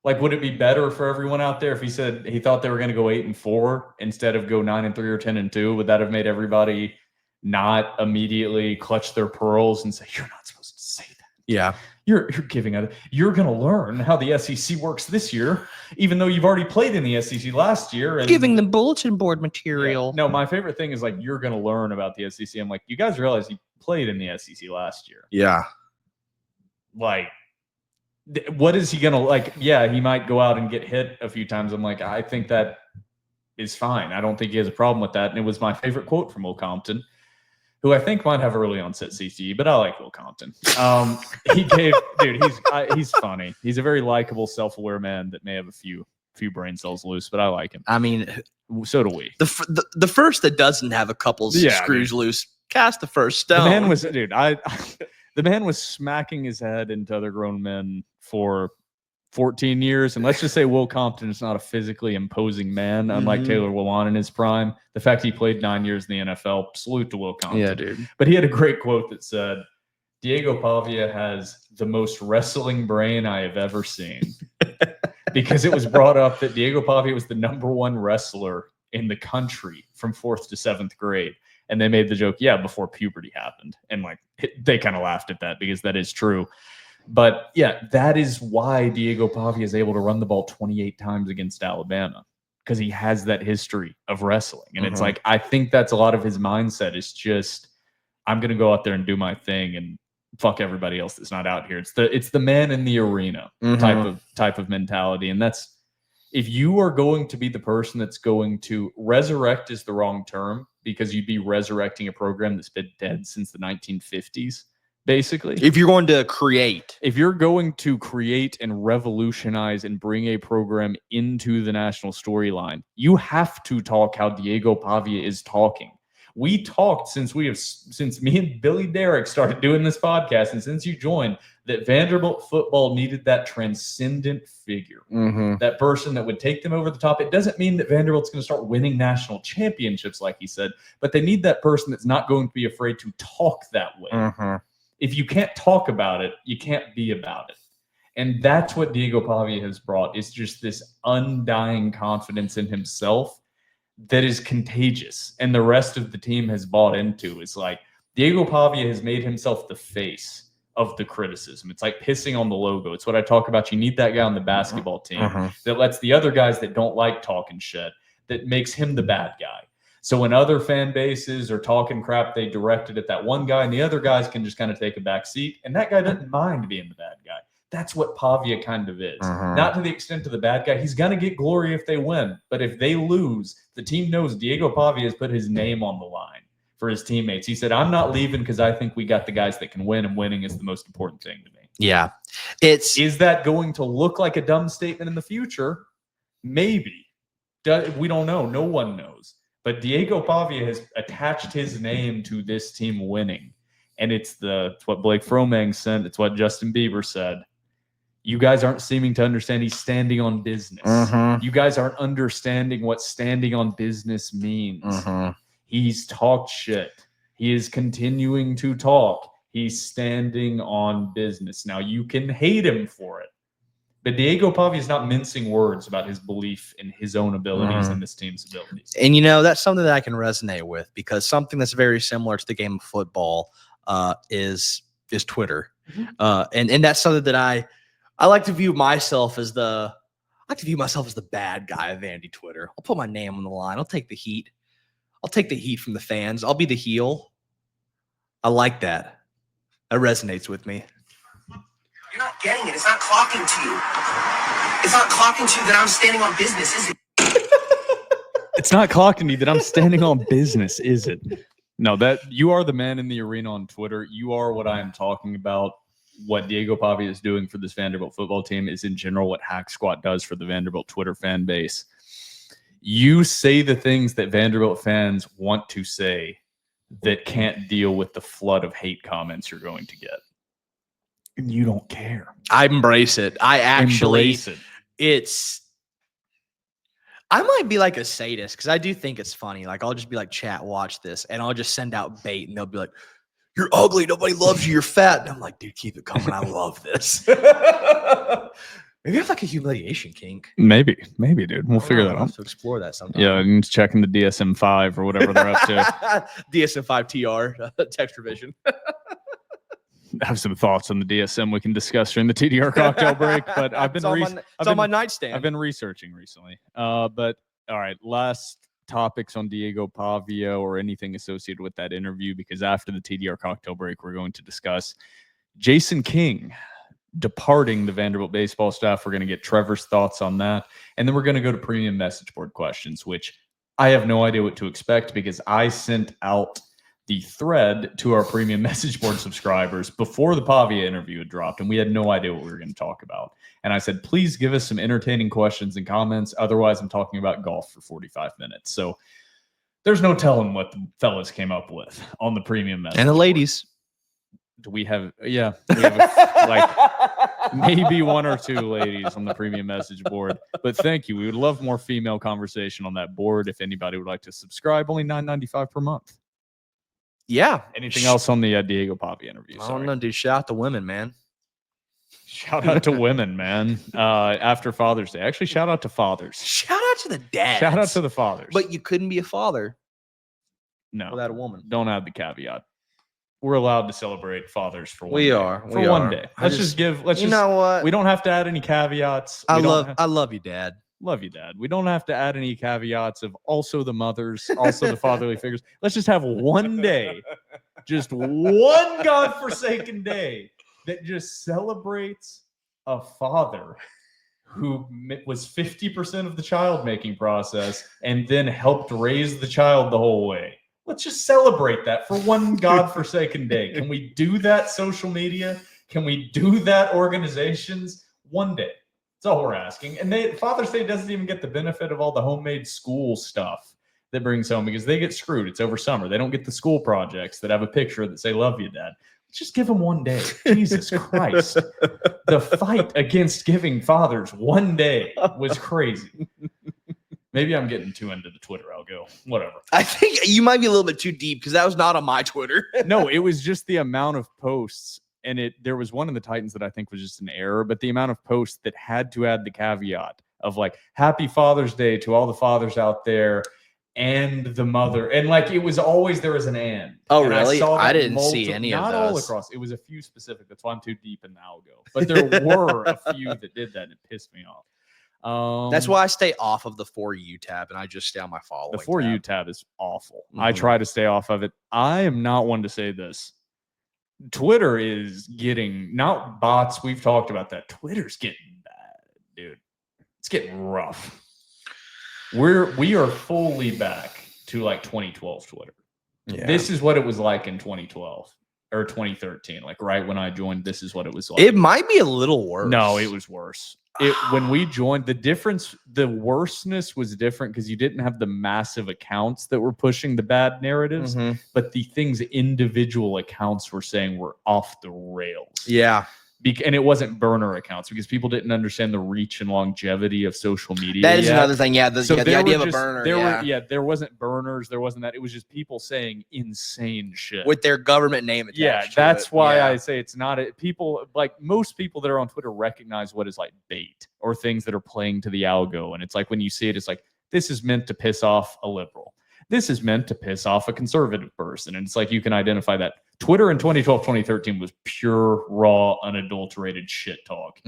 Like, would it be better for everyone out there if he said he thought they were going to go 8-4 instead of go 9-3 or 10-2? Would that have made everybody not immediately clutch their pearls and say, you're not supposed to say that? Yeah. You're going to learn how the SEC works this year, even though you've already played in the SEC last year. And giving them bulletin board material. Yeah. No, my favorite thing is like, you're going to learn about the SEC. I'm like, you guys realize you played in the SEC last year. Yeah. Like, what is he going to like? Yeah, he might go out and get hit a few times. I'm like, I think that is fine. I don't think he has a problem with that. And it was my favorite quote from Will Compton, who I think might have a early onset CTE, but I like Will Compton. He gave, dude, he's funny. He's a very likable, self-aware man that may have a few brain cells loose, but I like him. I mean, so do we. The first that doesn't have a couple screws loose, cast the first stone. The man was, dude, the man was smacking his head into other grown men for 14 years. And let's just say Will Compton is not a physically imposing man, unlike Taylor Lewan in his prime. The fact he played 9 years in the NFL, salute to Will Compton. Yeah, dude. But he had a great quote that said, Diego Pavia has the most wrestling brain I have ever seen. Because it was brought up that Diego Pavia was the #1 wrestler in the country from 4th to 7th grade. And they made the joke, yeah, before puberty happened. And like they kind of laughed at that because that is true. But yeah, that is why Diego Pavia is able to run the ball 28 times against Alabama, because he has that history of wrestling. And it's like, I think that's a lot of his mindset is just, I'm going to go out there and do my thing and fuck everybody else that's not out here. It's the man in the arena type of mentality. And that's, if you are going to be the person that's going to resurrect is the wrong term, because you'd be resurrecting a program that's been dead since the 1950s. Basically, If you're going to create, and revolutionize and bring a program into the national storyline, you have to talk how Diego Pavia is talking. We talked since me and Billy Derrick started doing this podcast, and since you joined, that Vanderbilt football needed that transcendent figure, that person that would take them over the top. It doesn't mean that Vanderbilt's going to start winning national championships, like he said, but they need that person that's not going to be afraid to talk that way. If you can't talk about it, you can't be about it. And that's what Diego Pavia has brought, is just this undying confidence in himself that is contagious. And the rest of the team has bought into. It's like Diego Pavia has made himself the face of the criticism. It's like pissing on the logo. It's what I talk about. You need that guy on the basketball team that lets the other guys that don't like talking shit, that makes him the bad guy. So when other fan bases are talking crap, they direct it at that one guy, and the other guys can just kind of take a back seat. And that guy doesn't mind being the bad guy. That's what Pavia kind of is. Not to the extent of the bad guy. He's going to get glory if they win. But if they lose, the team knows Diego Pavia has put his name on the line for his teammates. He said, I'm not leaving because I think we got the guys that can win, and winning is the most important thing to me. yeah, Is that going to look like a dumb statement in the future? Maybe. We don't know. No one knows. But Diego Pavia has attached his name to this team winning. And it's what Blake Fromang said. It's what Justin Bieber said. You guys aren't seeming to understand he's standing on business. You guys aren't understanding what standing on business means. He's talked shit. He is continuing to talk. He's standing on business. Now, you can hate him for it. But Diego Pavia is not mincing words about his belief in his own abilities and this team's abilities. and you know, that's something that I can resonate with, because something that's very similar to the game of football is Twitter, and that's something that I like to view myself as the bad guy of Vandy Twitter. I'll put my name on the line. I'll take the heat. I'll take the heat from the fans. I'll be the heel. I like that. That resonates with me. You're not getting it. It's not clocking to you. It's not clocking to you that I'm standing on business, is it? It's not clocking me that I'm standing on business, is it? No, that you are the man in the arena on Twitter. You are what I am talking about. What Diego Pavia is doing for this Vanderbilt football team is in general what Hack Squat does for the Vanderbilt Twitter fan base. You say the things that Vanderbilt fans want to say that can't deal with the flood of hate comments you're going to get. And you don't care. I embrace it. I actually Embrace it. I might be like a sadist, because I do think it's funny. Like, I'll just be like, chat, watch this, and I'll just send out bait, and they'll be like, you're ugly, nobody loves you, you're fat. And I'm like, dude, keep it coming. I love this. Maybe I have like a humiliation kink. Maybe, dude. We'll figure that I'll out. have to explore that sometime. Yeah, and checking the DSM-5 or whatever they're up to. DSM-5 TR, text revision. I have some thoughts on the DSM we can discuss during the TDR cocktail break, but It's on my nightstand. I've been researching recently. But all right, last topics on Diego Pavia or anything associated with that interview, because after the TDR cocktail break, we're going to discuss Jayson King departing the Vanderbilt baseball staff. We're going to get Trevor's thoughts on that. And then we're going to go to premium message board questions, which I have no idea what to expect, because I sent out the thread to our premium message board subscribers before the Pavia interview had dropped, and we had no idea what we were going to talk about. And I said, please give us some entertaining questions and comments. Otherwise, I'm talking about golf for 45 minutes. So there's no telling what the fellas came up with on the premium message And the board. ladies. Do we have? Yeah, we have like maybe one or two ladies on the premium message board. But thank you. We would love more female conversation on that board. If anybody would like to subscribe, only $9.95 per month. Yeah. Anything else on the Diego Pavia interview? I don't know, dude. Shout out to women, man. Shout out to women, man. After Father's Day. Actually, shout out to fathers. Shout out to the dads. Shout out to the fathers. But you couldn't be a father no, without a woman. don't add the caveat. We're allowed to celebrate fathers for one We day. are. For we one are. day. I Let's just- just give. Let's you just. know what? We don't have to add any caveats. I We don't love you, Dad. love you, Dad. We don't have to add any caveats of also the mothers, also the fatherly figures. Let's just have one day, just one godforsaken day that just celebrates a father who was 50% of the child making process and then helped raise the child the whole way. Let's just celebrate that for one godforsaken day. Can we do that, social media? Can we do that, organizations? One day. That's all we're asking. And Father's Day doesn't even get the benefit of all the homemade school stuff that brings home because they get screwed. It's over summer. They don't get the school projects that have a picture that say, love you, Dad. Just give them one day. Jesus Christ. The fight against giving fathers one day was crazy. Maybe I'm getting too into the Twitter algo. Whatever. I think you might be a little bit too deep because that was not on my Twitter. No, it was just the amount of posts. And there was one in the Titans that I think was just an error, but the amount of posts that had to add the caveat of like, Happy Father's Day to all the fathers out there and the mother. And like, it was always, there was an and. Oh, And really? saw I that didn't see any of Not all those. across. It was a few specific. That's why I'm too deep in the algo. But there were a few that did that and it pissed me off. That's why I stay off of the For You tab and I just stay on my following. The For You tab. tab is awful. I Mhm. try to stay off of it. I am not one to say this. Twitter is getting, not bots, we've talked about that. Twitter's getting bad, dude. It's getting rough. We are fully back to like 2012 Twitter. Yeah. This is what it was like in 2012 or 2013. Like right when I joined, this is what it was like. It might be a little worse. No, it was worse. When we joined, the worseness was different because you didn't have the massive accounts that were pushing the bad narratives, Mhm. but the things individual accounts were saying were off the rails. Yeah. And it wasn't burner accounts because people didn't understand the reach and longevity of social media. That is yet. another thing. Yeah. The there idea were of a just- burner. there wasn't burners. There wasn't that. It was just people saying insane shit. With their government name attached. Yeah, to that's it. why Yeah. I say it's not people like most people that are on Twitter recognize what is like bait or things that are playing to the algo. And it's like when you see it, it's like this is meant to piss off a liberal. This is meant to piss off a conservative person. And it's like you can identify that. Twitter in 2012, 2013 was pure, raw, unadulterated shit talk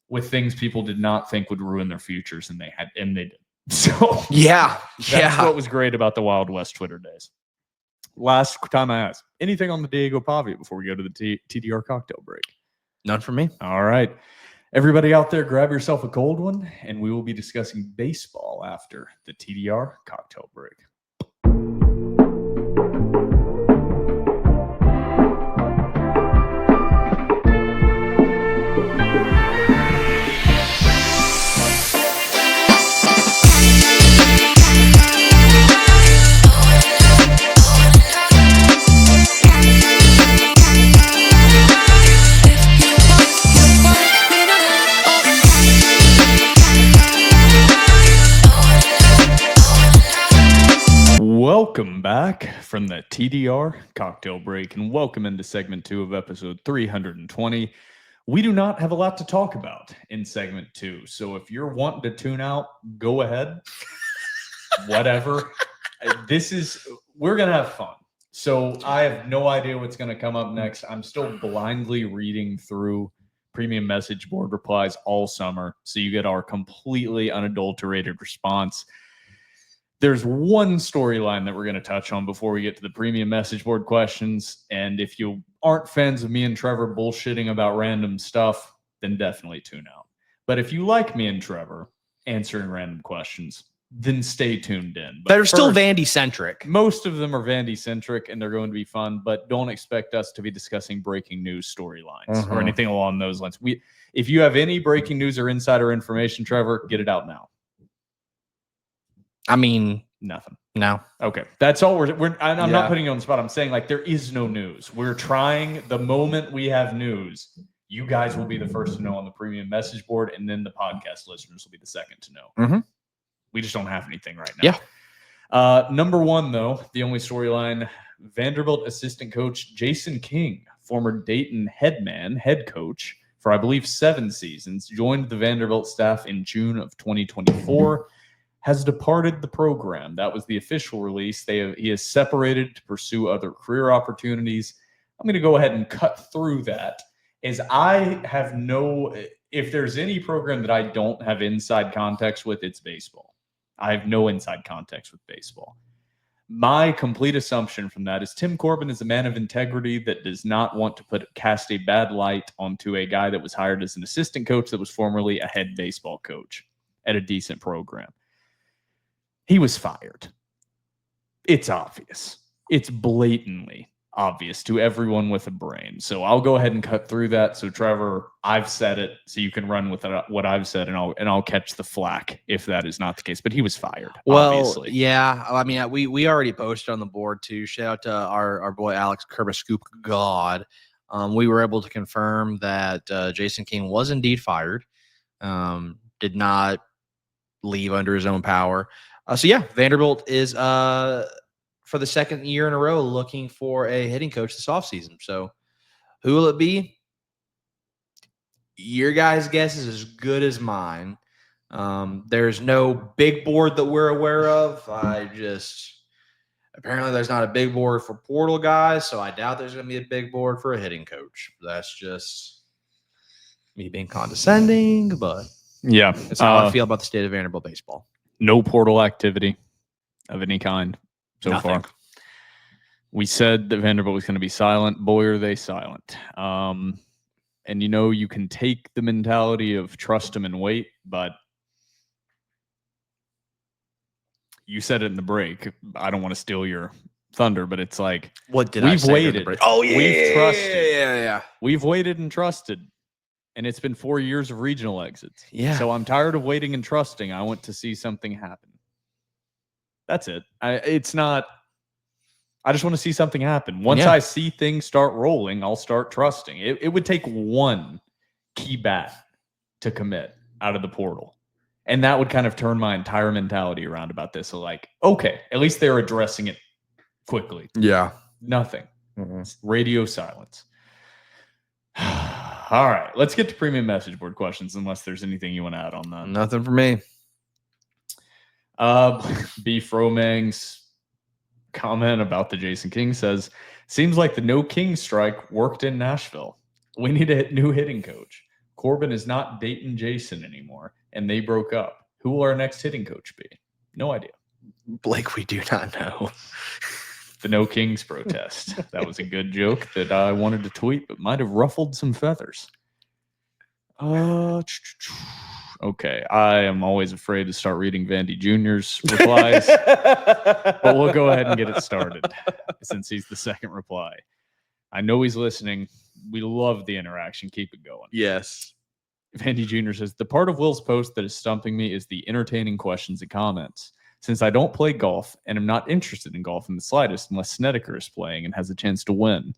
with things people did not think would ruin their futures, and they did. So Yeah. that's what was great about the Wild West Twitter days. Last time I asked, anything on the Diego Pavia before we go to the TDR cocktail break? None for me. All right. Everybody out there, grab yourself a cold one, and we will be discussing baseball after the TDR cocktail break. Welcome back from the TDR cocktail break, and welcome into segment 2 of episode 320. We do not have a lot to talk about in segment 2, so if you're wanting to tune out, go ahead. Whatever. We're going to have fun. So I have no idea what's going to come up next. I'm still blindly reading through premium message board replies all summer, so you get our completely unadulterated response. There's one storyline that we're going to touch on before we get to the premium message board questions. And if you aren't fans of me and Trevor bullshitting about random stuff, then definitely tune out. But if you like me and Trevor answering random questions, then stay tuned in. But They're still first, Vandy centric. most of them are Vandy centric and they're going to be fun, but don't expect us to be discussing breaking news storylines or anything along those lines. If you have any breaking news or insider information, Trevor, get it out now. I mean, Nothing. No. Okay, that's all I'm Yeah. not putting you on the spot. I'm saying like there is no news. We're trying. The moment we have news, you guys will be the first to know on the premium message board, and then the podcast listeners will be the second to know. Mhm. We just don't have anything right now. Yeah. Number one, though, the only storyline: Vanderbilt assistant coach Jayson King, former Dayton head coach for I believe 7 seasons, joined the Vanderbilt staff in June of 2024. Has departed the program. That was the official release. He is separated to pursue other career opportunities. I'm going to go ahead and cut through that, as I have if there's any program that I don't have inside context with, it's baseball. I have no inside context with baseball. My complete assumption from that is Tim Corbin is a man of integrity that does not want to cast a bad light onto a guy that was hired as an assistant coach that was formerly a head baseball coach at a decent program. He was fired. It's obvious. It's blatantly obvious to everyone with a brain. So I'll go ahead and cut through that. So Trevor, I've said it, so you can run with what I've said, and I'll catch the flack if that is not the case. But he was fired. Well, obviously. yeah. I mean, we already posted on the board too. Shout out to our boy Alex Kerbascoop God. We were able to confirm that Jayson King was indeed fired. Did not leave under his own power. So yeah, Vanderbilt is for the second year in a row looking for a hitting coach this offseason. So who will it be? Your guys' guess is as good as mine. There's no big board that we're aware of. Apparently there's not a big board for portal guys, so I doubt there's going to be a big board for a hitting coach. That's just me being condescending, but yeah, that's how I feel about the state of Vanderbilt baseball. No portal activity of any kind so Nothing. far. We said that Vanderbilt was going to be silent. Boy, are they silent. And you can take the mentality of trust them and wait, but you said it in the break. I don't want to steal your thunder, but it's like, What did we've I say? waited. Oh yeah, We've trusted. Yeah. We've waited and trusted. And it's been 4 years of regional exits. Yeah. So I'm tired of waiting and trusting. I want to see something happen. That's it. I just want to see something happen. Once I see things start rolling, I'll start trusting. It would take one key bat to commit out of the portal. And that would kind of turn my entire mentality around about this. So like, okay, at least they're addressing it quickly. Yeah. Nothing. Radio silence. All right, let's get to premium message board questions, unless there's anything you want to add on that. Nothing for me. Beef Romang's comment about the Jayson King says, seems like the no King strike worked in Nashville. We need a new hitting coach. Corbin is not Dayton Jayson anymore, and they broke up. Who will our next hitting coach be? No idea. Blake, we do not know. The No Kings protest. That was a good joke that I wanted to tweet, but might have ruffled some feathers. Okay, I am always afraid to start reading Vandy Jr.'s replies, but we'll go ahead and get it started since he's the second reply. I know he's listening. We love the interaction. Keep it going. Yes. Vandy Jr. says, the part of Will's post that is stumping me is the entertaining questions and comments. Since I don't play golf and am not interested in golf in the slightest unless Snedeker is playing and has a chance to win.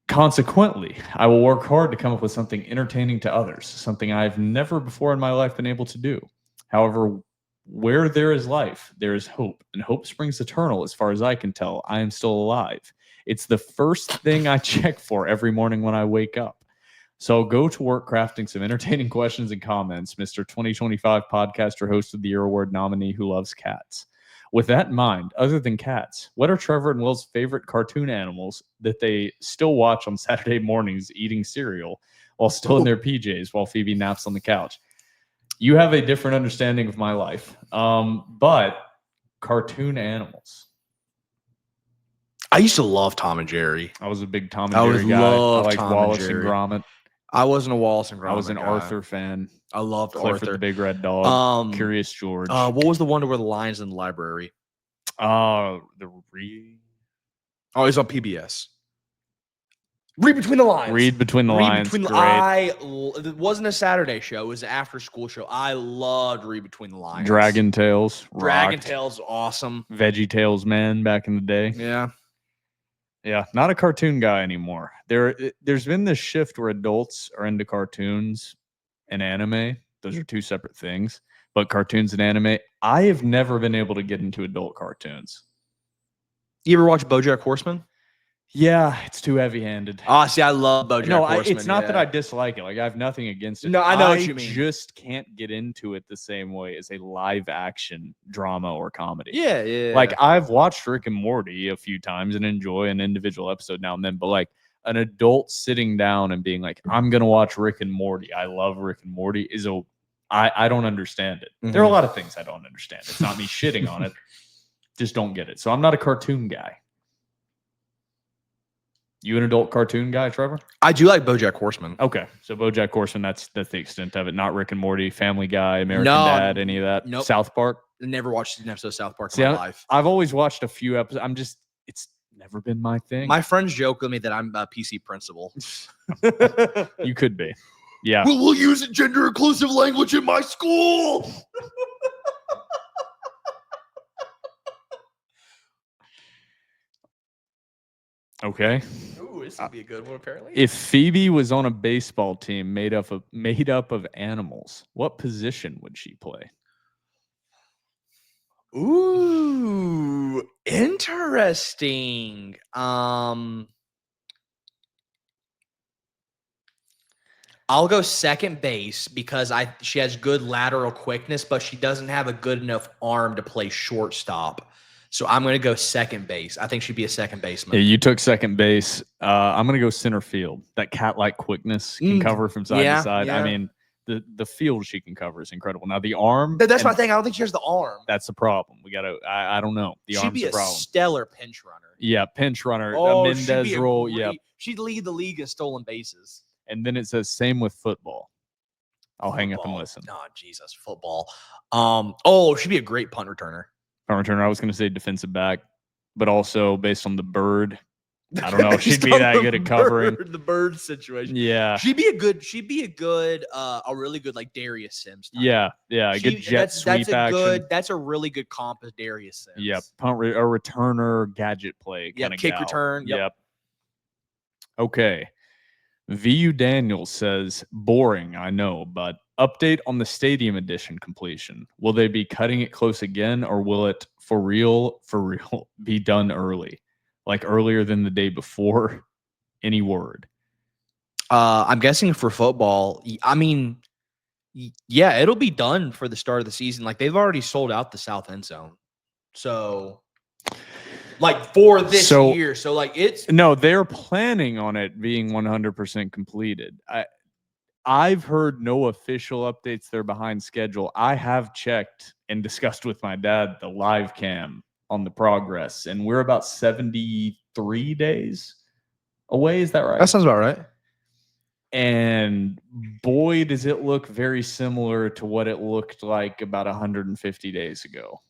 Consequently, I will work hard to come up with something entertaining to others, something I've never before in my life been able to do. However, where there is life, there is hope, and hope springs eternal as far as I can tell. I am still alive. It's the first thing I check for every morning when I wake up. So go to work crafting some entertaining questions and comments, Mr. 2025 Podcaster Host of the Year Award nominee who loves cats. With that in mind, other than cats, what are Trevor and Will's favorite cartoon animals that they still watch on Saturday mornings eating cereal while still in their PJs while Phoebe naps on the couch? You have a different understanding of my life, but cartoon animals. I used to love Tom and Jerry. I was a big Tom and Jerry guy. I liked Wallace and Gromit. I wasn't a Wallace and Gromit. I was an guy. Arthur fan. I loved Clifford Arthur. the Big Red Dog. Curious George. What was the one where the lions in the library? Oh, he's on PBS. Read between the lines. Read between the lines. Great. It wasn't a Saturday show. It was an after-school show. I loved Read Between the Lines. Dragon Tales. Dragon rocked. Tales, awesome. Veggie Tales, man, back in the day. Yeah. Yeah, not a cartoon guy anymore. There's been this shift where adults are into cartoons and anime. Those are two separate things. But cartoons and anime, I have never been able to get into adult cartoons. You ever watch BoJack Horseman? Yeah, it's too heavy-handed. Oh, see, I love BoJack Horseman. It's not that I dislike it. Like, I have nothing against it. No, I know what you mean. I just can't get into it the same way as a live-action drama or comedy. Yeah. Like, I've watched Rick and Morty a few times and enjoy an individual episode now and then, but like an adult sitting down and being like, I'm going to watch Rick and Morty. I love Rick and Morty I don't understand it. Mm-hmm. There are a lot of things I don't understand. It's not me shitting on it. Just don't get it. So I'm not a cartoon guy. You an adult cartoon guy, Trevor? I do like BoJack Horseman. Okay, so BoJack Horseman, that's the extent of it. Not Rick and Morty, Family Guy, American Dad, any of that. Nope. South Park. I never watched an episode of South Park See, in my life. I've always watched a few episodes. It's never been my thing. My friends joke with me that I'm a PC principal. You could be. Yeah. We'll use gender inclusive language in my school. Okay. Ooh, this would be a good one, apparently. If Phoebe was on a baseball team made up of animals, what position would she play? Ooh, interesting. I'll go second base because she has good lateral quickness, but she doesn't have a good enough arm to play shortstop. So I'm going to go second base. I think she'd be a second baseman. Yeah, you took second base. I'm going to go center field. That cat-like quickness can cover from side to side. Yeah. I mean, the field she can cover is incredible. Now the arm. That's my thing. I don't think she has the arm. That's the problem. We got to. I don't know. The She'd arm's be the a problem. stellar pinch runner. Yeah, pinch runner. Oh, a Mendez role. Yeah, she'd lead the league in stolen bases. and then it says same with football. I'll hang up and listen. Oh, Jesus, football. Oh, she'd be a great punt returner. Punt returner. I was going to say defensive back, but also based on the bird. I don't know if she'd be that good at covering the bird situation. Yeah, She'd be a really good like Darius Sims type. Yeah, a good jet sweep action. That's a really good comp as Darius Sims. Yep, a returner, gadget play. Yeah, kick gal. return. Yep. Okay. VU Daniels says, boring, I know, but update on the stadium edition completion. Will they be cutting it close again, or will it for real be done early? Like earlier than the day before? Any word? I'm guessing for football, I mean, yeah, it'll be done for the start of the season. Like they've already sold out the south end zone. So like for this year. So like no, they're planning on it being 100% completed. I've heard no official updates. They're behind schedule. I have checked and discussed with my dad the live cam on the progress, and we're about 73 days away. Is that right? That sounds about right. And boy, does it look very similar to what it looked like about 150 days ago.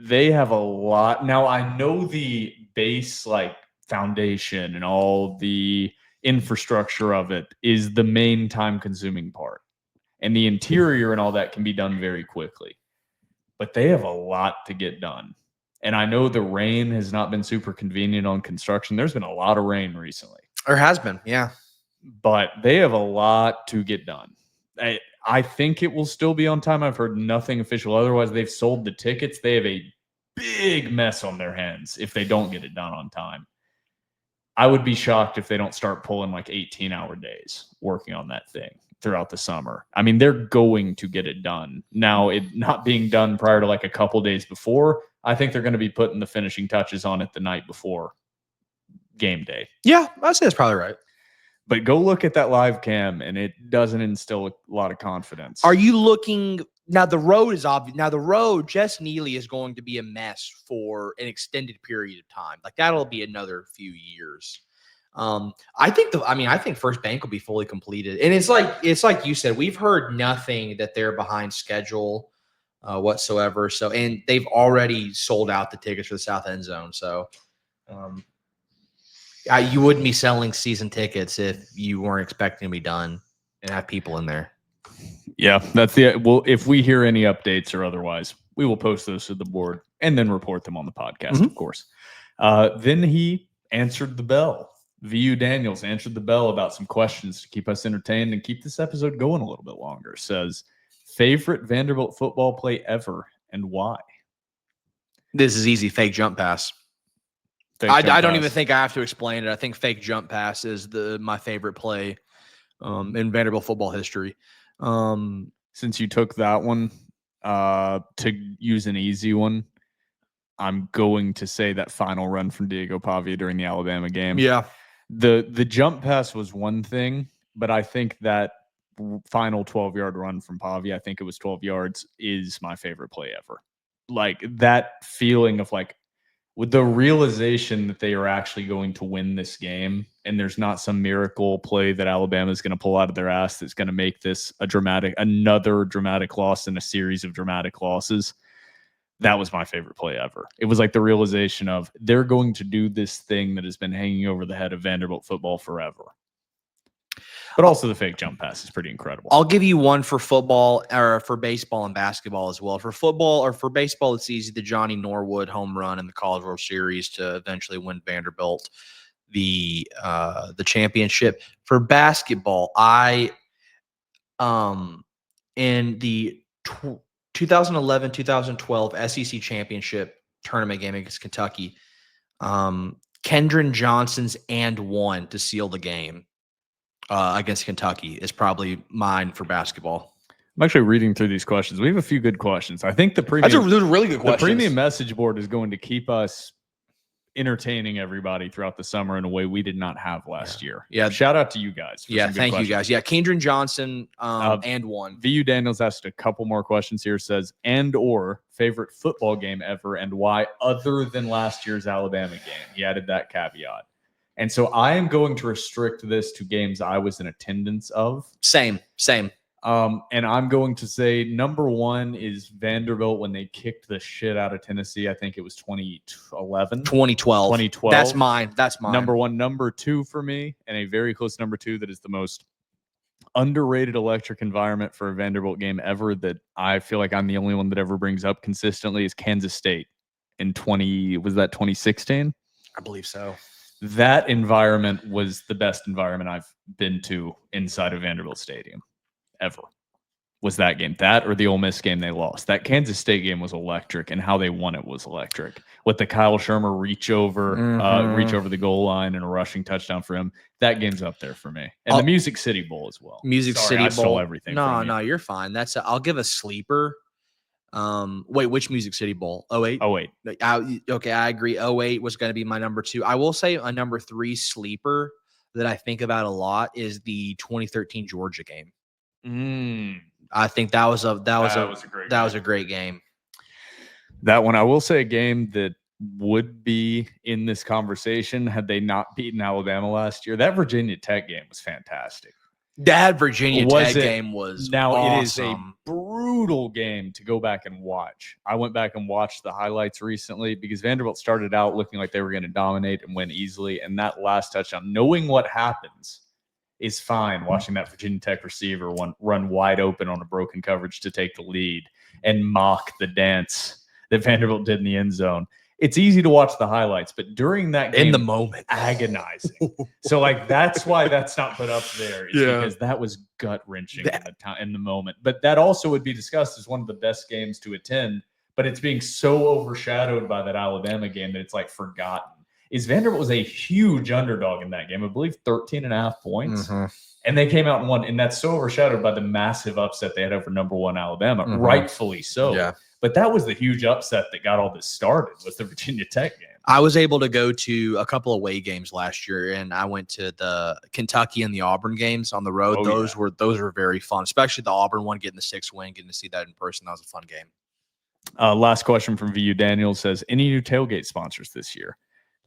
They have a lot. Now, I know the base, like foundation and all the infrastructure of it is the main time-consuming part. And the interior and all that can be done very quickly. But they have a lot to get done. And I know the rain has not been super convenient on construction. There's been a lot of rain recently. Or has been, yeah. But they have a lot to get done. I think it will still be on time. I've heard nothing official. Otherwise, they've sold the tickets. They have a big mess on their hands if they don't get it done on time. I would be shocked if they don't start pulling like 18-hour days working on that thing throughout the summer. I mean, they're going to get it done. Now, it not being done prior to like a couple days before, I think they're going to be putting the finishing touches on it the night before game day. Yeah, I'd say that's probably right. But go look at that live cam, and it doesn't instill a lot of confidence. Are you looking now? The road is obvious. Now the road, Jess Neely is going to be a mess for an extended period of time. Like that'll be another few years. I think First Bank will be fully completed, and it's like you said, we've heard nothing that they're behind schedule whatsoever. So, and they've already sold out the tickets for the south end zone. So, You wouldn't be selling season tickets if you weren't expecting to be done and have people in there. Yeah, that's the well. If we hear any updates or otherwise, we will post those to the board and then report them on the podcast, of course. Then he answered the bell. VU Daniels answered the bell about some questions to keep us entertained and keep this episode going a little bit longer. Says, favorite Vanderbilt football play ever and why? This is easy. Fake jump pass. I don't even think I have to explain it. I think fake jump pass is my favorite play in Vanderbilt football history. Since you took that one, to use an easy one, I'm going to say that final run from Diego Pavia during the Alabama game. Yeah. The jump pass was one thing, but I think that final 12-yard run from Pavia, I think it was 12 yards, is my favorite play ever. Like that feeling of like, with the realization that they are actually going to win this game and there's not some miracle play that Alabama is going to pull out of their ass that's going to make this another dramatic loss in a series of dramatic losses. That was my favorite play ever. It was like the realization of they're going to do this thing that has been hanging over the head of Vanderbilt football forever. But also the fake jump pass is pretty incredible. I'll give you one for football or for baseball and basketball as well. For football or for baseball, it's easy. The Johnny Norwood home run in the College World Series to eventually win Vanderbilt the championship. For basketball, in the 2011-2012 SEC championship tournament game against Kentucky, Kendron Johnson's and one to seal the game against Kentucky is probably mine for basketball. I'm actually reading through these questions. We have a few good questions. I think those are really good questions. The premium message board is going to keep us entertaining everybody throughout the summer in a way we did not have last year. Yeah. Shout out to you guys. Yeah. Thank you guys. Yeah. Kendron Johnson and one. VU Daniels asked a couple more questions here. Says, and or favorite football game ever and why other than last year's Alabama game. He added that caveat. And so I am going to restrict this to games I was in attendance of. Same. And I'm going to say number one is Vanderbilt when they kicked the shit out of Tennessee. I think it was 2011. 2012. That's mine. Number one. Number two for me, and a very close number two that is the most underrated electric environment for a Vanderbilt game ever that I feel like I'm the only one that ever brings up consistently is Kansas State in 2016? I believe so. That environment was the best environment I've been to inside of Vanderbilt Stadium ever. Was that game. That or the Ole Miss game they lost. That Kansas State game was electric, and how they won it was electric. With the Kyle Shermer reach over the goal line and a rushing touchdown for him. That game's up there for me. And the Music City Bowl as well. City Bowl. I stole everything. No, you're fine. I'll give a sleeper. Wait, which Music City Bowl? 08? 08. Okay, I agree. 08 was going to be my number two. I will say a number three sleeper that I think about a lot is the 2013 Georgia game. I think that was a great game. That one, I will say, a game that would be in this conversation had they not beaten Alabama last year. That Virginia Tech game was fantastic. That Virginia Tech game was awesome. It is a brutal game to go back and watch. I went back and watched the highlights recently because Vanderbilt started out looking like they were going to dominate and win easily. And that last touchdown, knowing what happens, is fine. Watching that Virginia Tech receiver run wide open on a broken coverage to take the lead and mock the dance that Vanderbilt did in the end zone. It's easy to watch the highlights, but during that game, in the moment, agonizing. So, like, that's why that's not put up there, because that was gut wrenching in the moment. But that also would be discussed as one of the best games to attend. But it's being so overshadowed by that Alabama game that it's like forgotten. Vanderbilt was a huge underdog in that game, I believe 13.5 points. And they came out and won. And that's so overshadowed by the massive upset they had over number one Alabama, rightfully so. Yeah. But that was the huge upset that got all this started, was the Virginia Tech game. I was able to go to a couple of away games last year, and I went to the Kentucky and the Auburn games on the road. Those were very fun, especially the Auburn one, getting the 6th win, getting to see that in person. That was a fun game. Last question from VU Daniel says, any new tailgate sponsors this year,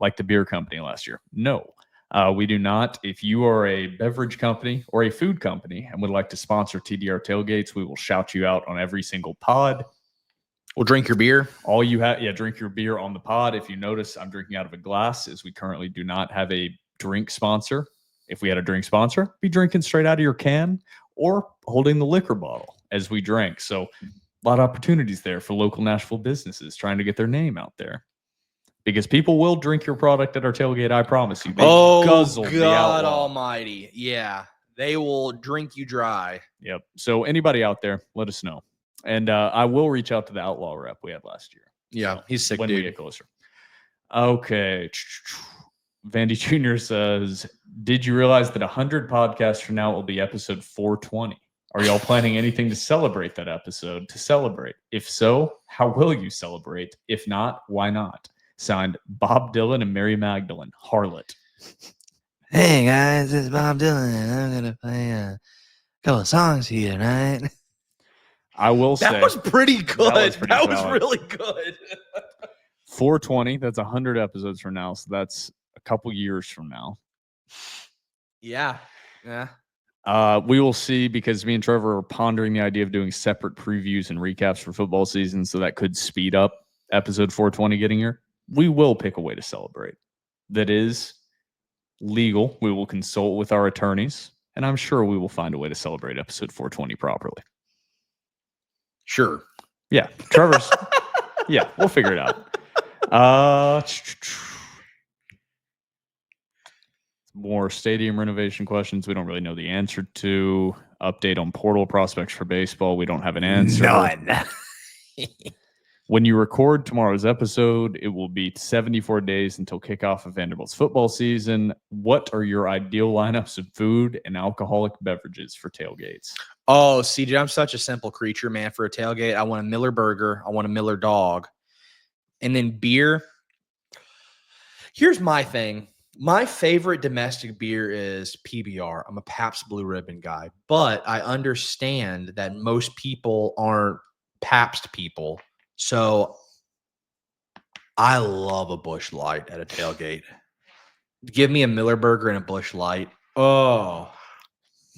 like the beer company last year? No, we do not. If you are a beverage company or a food company and would like to sponsor TDR tailgates, we will shout you out on every single pod. We'll drink your beer. All you have, drink your beer on the pod. If you notice, I'm drinking out of a glass, as we currently do not have a drink sponsor. If we had a drink sponsor, be drinking straight out of your can or holding the liquor bottle as we drank. So a lot of opportunities there for local Nashville businesses trying to get their name out there. Because people will drink your product at our tailgate, I promise you. They guzzle the God Outlaw. Almighty! Yeah, they will drink you dry. Yep. So anybody out there, let us know. And I will reach out to the Outlaw rep we had last year. Yeah, So he's sick, when we dude. get closer. Okay. Vandy Jr. says, did you realize that 100 podcasts from now will be episode 420? Are y'all planning anything to celebrate that episode? If so, how will you celebrate? If not, why not? Signed, Bob Dylan and Mary Magdalene, Harlot. Hey guys, it's Bob Dylan, and I'm gonna play a couple of songs for you tonight. I will say That was pretty good. That was solid. really good. 420, that's 100 episodes from now. So that's a couple years from now. Yeah. We will see, because me and Trevor are pondering the idea of doing separate previews and recaps for football season. So that could speed up episode 420 getting here. We will pick a way to celebrate that is legal. We will consult with our attorneys, and I'm sure we will find a way to celebrate episode 420 properly. Sure. Yeah. Trevor's. Yeah, we'll figure it out. More stadium renovation questions we don't really know the answer to. Update on portal prospects for baseball. We don't have an answer. None. When you record tomorrow's episode, it will be 74 days until kickoff of Vanderbilt's football season. What are your ideal lineups of food and alcoholic beverages for tailgates? Oh, CJ, I'm such a simple creature, man. For a tailgate, I want a Miller burger. I want a Miller dog. And then beer. Here's my thing. My favorite domestic beer is PBR. I'm a Pabst Blue Ribbon guy. But I understand that most people aren't Pabst people. So I love a Busch Light at a tailgate. Give me a Miller burger and a Busch Light. Oh.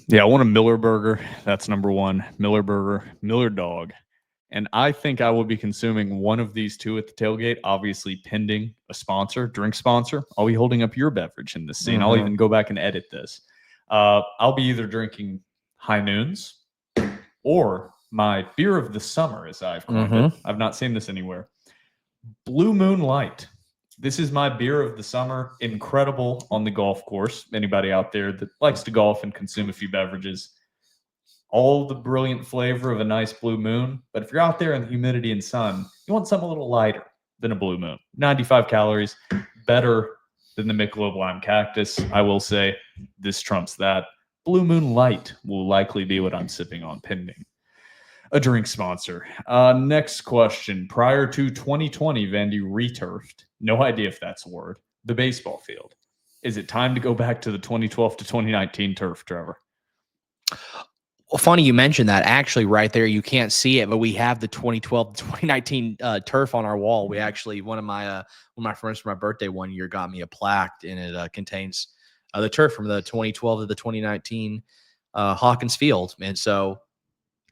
Yeah, I want a Miller burger. That's number one. Miller burger, Miller dog. And I think I will be consuming one of these two at the tailgate, obviously pending a sponsor, drink sponsor. I'll be holding up your beverage in this scene. I'll even go back and edit this. I'll be either drinking High Noons or my beer of the summer, as I've coined it. I've not seen this anywhere. Blue Moon Light. This is my beer of the summer. Incredible on the golf course. Anybody out there that likes to golf and consume a few beverages. All the brilliant flavor of a nice Blue Moon. But if you're out there in the humidity and sun, you want something a little lighter than a Blue Moon. 95 calories, better than the Michelob Lime Cactus. I will say this trumps that. Blue Moon Light will likely be what I'm sipping on pending a drink sponsor. Next question. Prior to 2020, Vandy returfed. No idea if that's a word. The baseball field. Is it time to go back to the 2012 to 2019 turf, Trevor? Well, funny you mentioned that. Actually, right there, you can't see it, but we have the 2012 to 2019 turf on our wall. We actually, one of my friends for my birthday one year got me a plaque, and it contains the turf from the 2012 to the 2019 Hawkins Field. And so,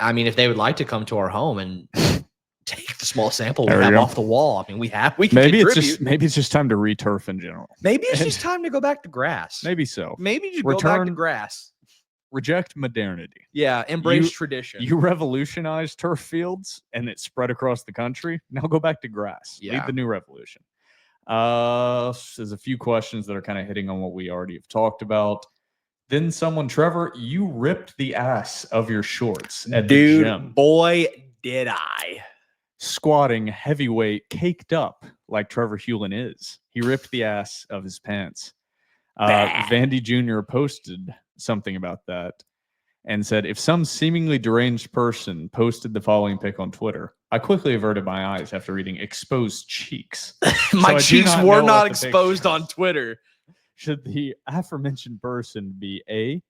I mean, if they would like to come to our home and take the small sample we have off the wall, I mean, we can maybe contribute. it's just time to re-turf in general. Maybe it's just time to go back to grass. Maybe so. Maybe just go back to grass. Reject modernity. Yeah, embrace tradition. You revolutionized turf fields and it spread across the country. Now go back to grass. Yeah. Lead the new revolution. There's a few questions that are kind of hitting on what we already have talked about. Then someone, Trevor, you ripped the ass of your shorts at the gym. Boy, did I. Squatting heavyweight, caked up like Trevor Hulan is. He ripped the ass of his pants. Vandy Jr. posted something about that and said, if some seemingly deranged person posted the following pic on Twitter, I quickly averted my eyes after reading exposed cheeks. My cheeks were not what the exposed picture on Twitter. Should the aforementioned person be A,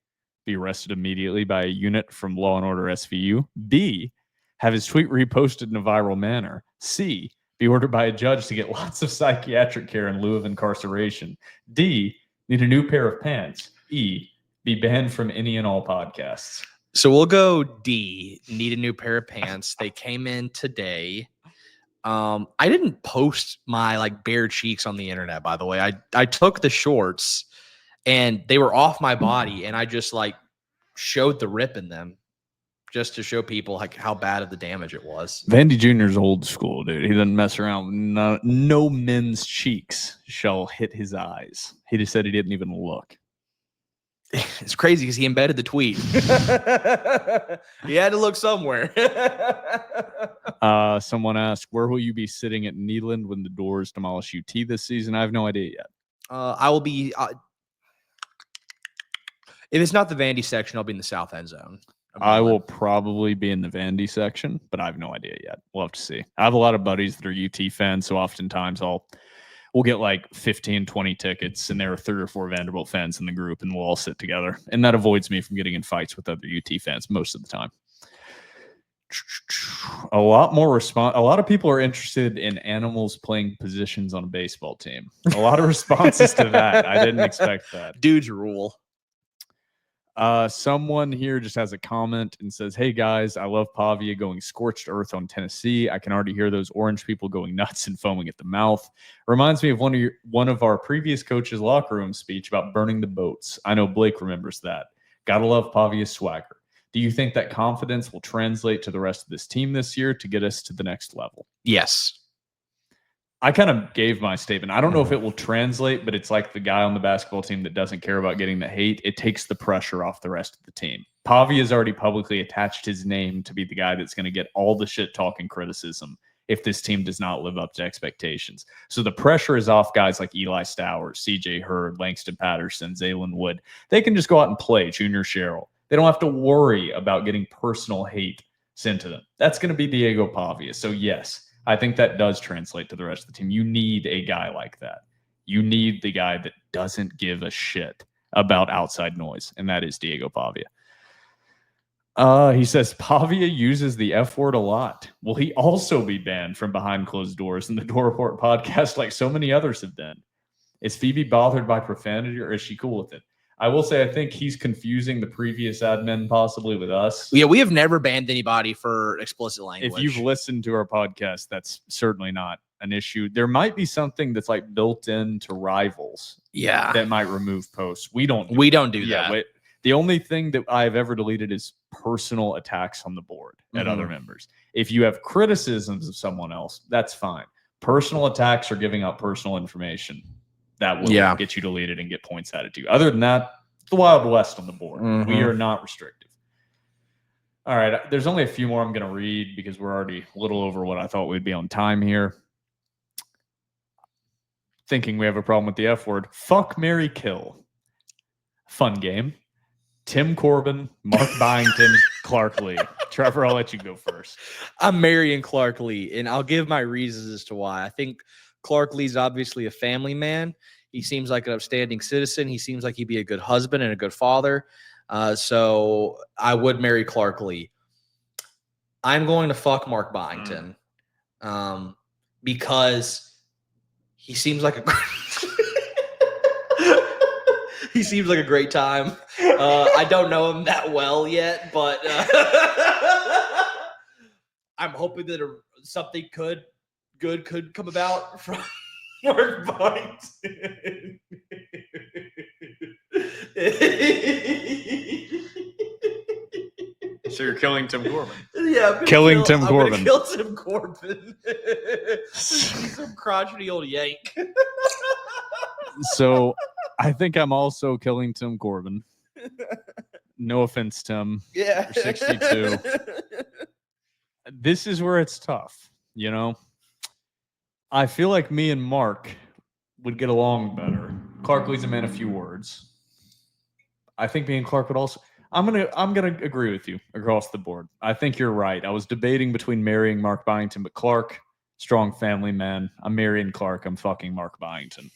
be arrested immediately by a unit from Law and Order SVU, B, have his tweet reposted in a viral manner, C, be ordered by a judge to get lots of psychiatric care in lieu of incarceration, D, need a new pair of pants, E, be banned from any and all podcasts? So we'll go D, need a new pair of pants. They came in today. I didn't post my like bare cheeks on the internet, by the way. I took the shorts and they were off my body, and I just like showed the rip in them just to show people like how bad of the damage it was. Vandy Jr.'s old school, dude. He doesn't mess around. No men's cheeks shall hit his eyes. He just said he didn't even look. It's crazy because he embedded the tweet. He had to look somewhere. Someone asked, where will you be sitting at Neyland when the Doors demolish UT this season? I have no idea yet. I will be. If it's not the Vandy section, I'll be in the south end zone. I will probably be in the Vandy section, but I have no idea yet. We'll have to see. I have a lot of buddies that are UT fans, so oftentimes we'll get like 15, 20 tickets, and there are 3 or 4 Vanderbilt fans in the group, and we'll all sit together. And that avoids me from getting in fights with other UT fans most of the time. A lot of people are interested in animals playing positions on a baseball team. A lot of responses to that. I didn't expect that. Dudes rule. Someone here just has a comment and says, hey guys, I love Pavia going scorched earth on Tennessee. I can already hear those orange people going nuts and foaming at the mouth. Reminds me of one of our previous coaches' locker room speech about burning the boats. I know Blake remembers that. Gotta love Pavia's swagger. Do you think that confidence will translate to the rest of this team this year to get us to the next level? Yes. I kind of gave my statement. I don't know if it will translate, but it's like the guy on the basketball team that doesn't care about getting the hate. It takes the pressure off the rest of the team. Pavia has already publicly attached his name to be the guy that's going to get all the shit talk and criticism if this team does not live up to expectations. So the pressure is off guys like Eli Stowers, CJ Hurd, Langston Patterson, Zaylen Wood. They can just go out and play, Junior Sherrill. They don't have to worry about getting personal hate sent to them. That's going to be Diego Pavia. So yes, I think that does translate to the rest of the team. You need a guy like that. You need the guy that doesn't give a shit about outside noise, and that is Diego Pavia. He says Pavia uses the F word a lot. Will he also be banned from behind closed doors in the Door Report podcast like so many others have been? Is Phoebe bothered by profanity, or is she cool with it? I will say I think he's confusing the previous admin possibly with us. Yeah, we have never banned anybody for explicit language. If you've listened to our podcast, that's certainly not an issue. There might be something that's like built into Rivals. Yeah. That might remove posts. We don't do that. Wait, the only thing that I've ever deleted is personal attacks on the board at other members. If you have criticisms of someone else, that's fine. Personal attacks or giving out personal information, that will get you deleted and get points added to you. Other than that, the Wild West on the board. We are not restrictive. All right. There's only a few more I'm going to read because we're already a little over what I thought we'd be on time here. Thinking we have a problem with the F word. Fuck, marry, kill. Fun game. Tim Corbin, Mark Byington, Clark Lee. Trevor, I'll let you go first. I'm marrying Clark Lee, and I'll give my reasons as to why. I think Clark Lee's obviously a family man. He seems like an upstanding citizen. He seems like he'd be a good husband and a good father. So I would marry Clark Lee. I'm going to fuck Mark Byington because he seems like he seems like a great time. I don't know him that well yet, but I'm hoping that something good could come about from Mark Byington. So you're killing Tim Corbin. Yeah, killing Tim Corbin. Kill Tim Corbin. He's some crotchety old yank. So I think I'm also killing Tim Corbin. No offense, Tim. Yeah. You're 62. This is where it's tough, you know? I feel like me and Mark would get along better. Clark Lee's a man of few words. I think me and Clark would also. I'm gonna agree with you across the board. I think you're right. I was debating between marrying Mark Byington, but Clark, strong family man. I'm marrying Clark. I'm fucking Mark Byington.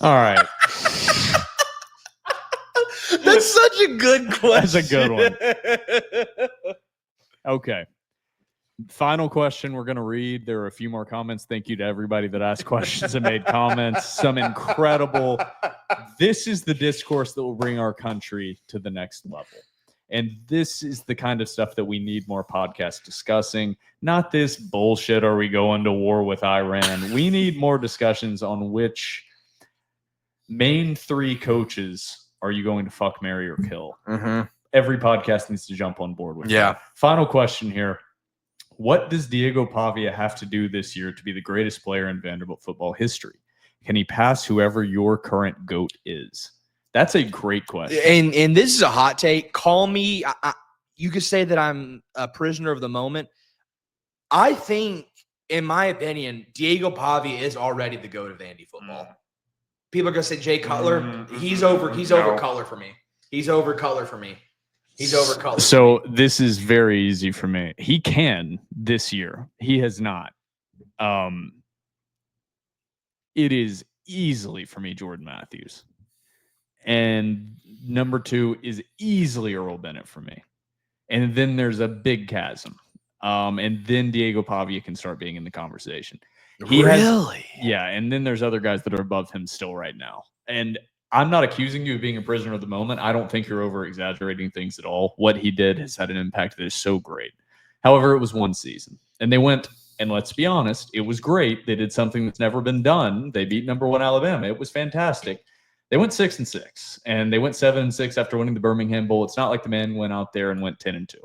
All right. That's such a good question. That's a good one. Okay. Final question we're going to read. There are a few more comments. Thank you to everybody that asked questions and made comments. Some incredible. This is the discourse that will bring our country to the next level. And this is the kind of stuff that we need more podcasts discussing. Not this bullshit, are we going to war with Iran? We need more discussions on which Main 3 coaches are you going to fuck, marry, or kill? Mm-hmm. Every podcast needs to jump on board with Yeah. that. Final question here. What does Diego Pavia have to do this year to be the greatest player in Vanderbilt football history? Can he pass whoever your current GOAT is? That's a great question. And this is a hot take. Call me. You could say that I'm a prisoner of the moment. I think, in my opinion, Diego Pavia is already the GOAT of Vandy football. People are gonna say Jay Cutler. He's over Cutler for me. He's over Cutler for me. He's over Cutler. So this is very easy for me. He can this year. He has not. It is easily for me Jordan Matthews. And number 2 is easily Earl Bennett for me. And then there's a big chasm. And then Diego Pavia can start being in the conversation. Really? Yeah, and then there's other guys that are above him still right now. And I'm not accusing you of being a prisoner of the moment. I don't think you're over-exaggerating things at all. What he did has had an impact that is so great. However, it was one season. And they went, and let's be honest, it was great. They did something that's never been done. They beat number 1 Alabama. It was fantastic. They went 6-6, and they went 7-6 after winning the Birmingham Bowl. It's not like the man went out there and went 10-2.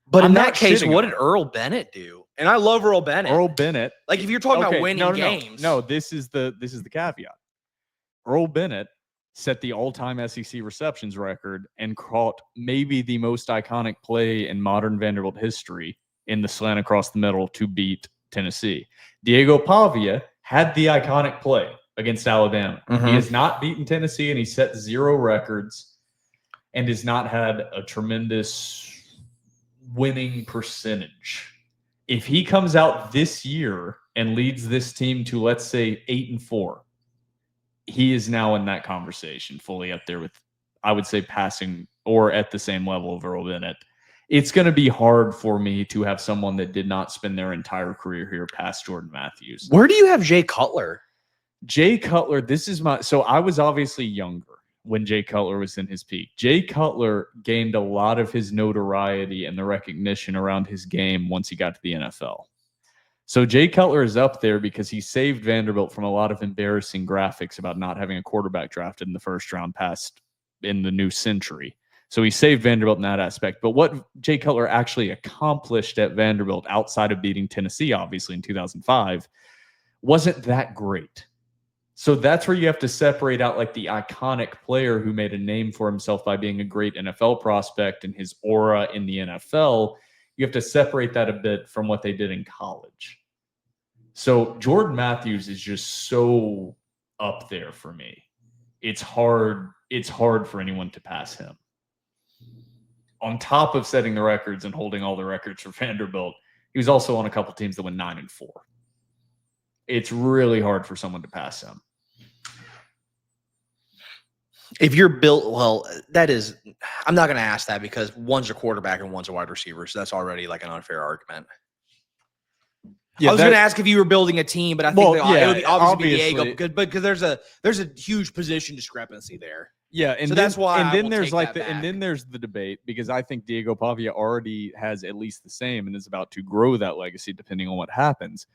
But I'm in not that case, shitting what on did Earl Bennett do? And I love Earl Bennett. Earl Bennett. Like, if you're talking about winning games. No, this is the caveat. Earl Bennett set the all-time SEC receptions record and caught maybe the most iconic play in modern Vanderbilt history in the slant across the middle to beat Tennessee. Diego Pavia had the iconic play against Alabama. Mm-hmm. He has not beaten Tennessee, and he set 0 records and has not had a tremendous winning percentage. If he comes out this year and leads this team to, let's say, 8-4, he is now in that conversation, fully up there with, I would say, passing or at the same level of Earl Bennett. It's going to be hard for me to have someone that did not spend their entire career here past Jordan Matthews. Where do you have Jay Cutler? Jay Cutler, this is my... So I was obviously younger when Jay Cutler was in his peak. Jay Cutler gained a lot of his notoriety and the recognition around his game once he got to the NFL. So Jay Cutler is up there because he saved Vanderbilt from a lot of embarrassing graphics about not having a quarterback drafted in the first round past in the new century. So he saved Vanderbilt in that aspect. But what Jay Cutler actually accomplished at Vanderbilt outside of beating Tennessee, obviously, in 2005, wasn't that great. So that's where you have to separate out like the iconic player who made a name for himself by being a great NFL prospect and his aura in the NFL. You have to separate that a bit from what they did in college. So Jordan Matthews is just so up there for me. It's hard for anyone to pass him. On top of setting the records and holding all the records for Vanderbilt, he was also on a couple teams that went 9-4. It's really hard for someone to pass him. If you're built, well, that is, I'm not going to ask that because one's a quarterback and one's a wide receiver. So that's already like an unfair argument. Yeah, I was going to ask if you were building a team, but I think it would obviously be Diego because there's a huge position discrepancy there. Yeah, and so that's why. And then there's and then there's the debate because I think Diego Pavia already has at least the same and is about to grow that legacy depending on what happens.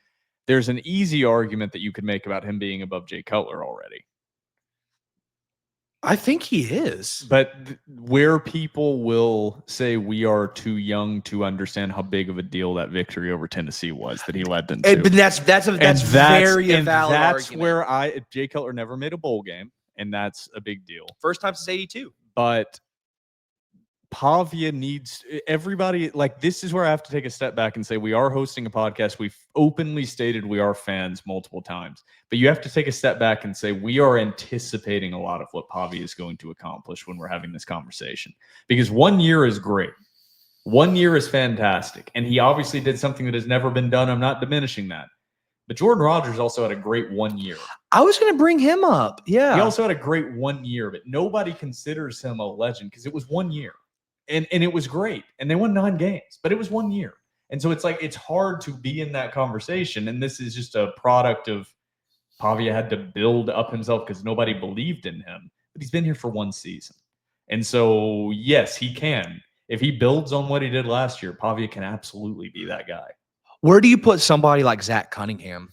There's an easy argument that you could make about him being above Jay Cutler already. I think he is. But where people will say we are too young to understand how big of a deal that victory over Tennessee was that he led them to. But that's very a valid that's argument. Where Jay Cutler never made a bowl game, and that's a big deal. First time since '82. But Pavia needs everybody. Like, this is where I have to take a step back and say we are hosting a podcast. We've openly stated we are fans multiple times, but you have to take a step back and say we are anticipating a lot of what Pavia is going to accomplish when we're having this conversation. Because 1 year is great. 1 year is fantastic. And he obviously did something that has never been done. I'm not diminishing that. But Jordan Rodgers also had a great 1 year. I was going to bring him up. Yeah. He also had a great 1 year, but nobody considers him a legend because it was 1 year. And it was great. And they won 9 games, but it was 1 year. And so it's like, it's hard to be in that conversation. And this is just a product of Pavia had to build up himself because nobody believed in him. But he's been here for 1 season. And so, yes, he can. If he builds on what he did last year, Pavia can absolutely be that guy. Where do you put somebody like Zach Cunningham?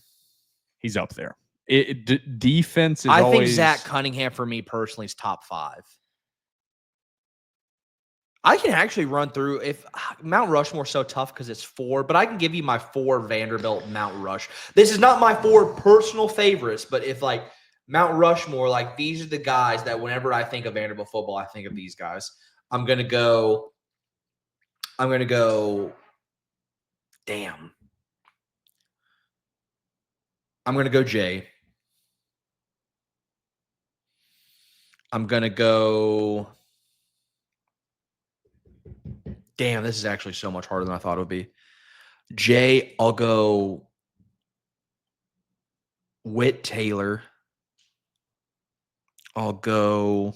He's up there. Defense is I always. think Zach Cunningham for me personally is top 5. I can actually run through if Mount Rushmore's so tough because it's 4, but I can give you my 4 Vanderbilt Mount Rush. This is not my 4 personal favorites, but if like Mount Rushmore, like these are the guys that whenever I think of Vanderbilt football, I think of these guys. I'm gonna go. Damn. I'm gonna go Jay. I'm gonna go. Damn, this is actually so much harder than I thought it would be. Jay, I'll go Whit Taylor. I'll go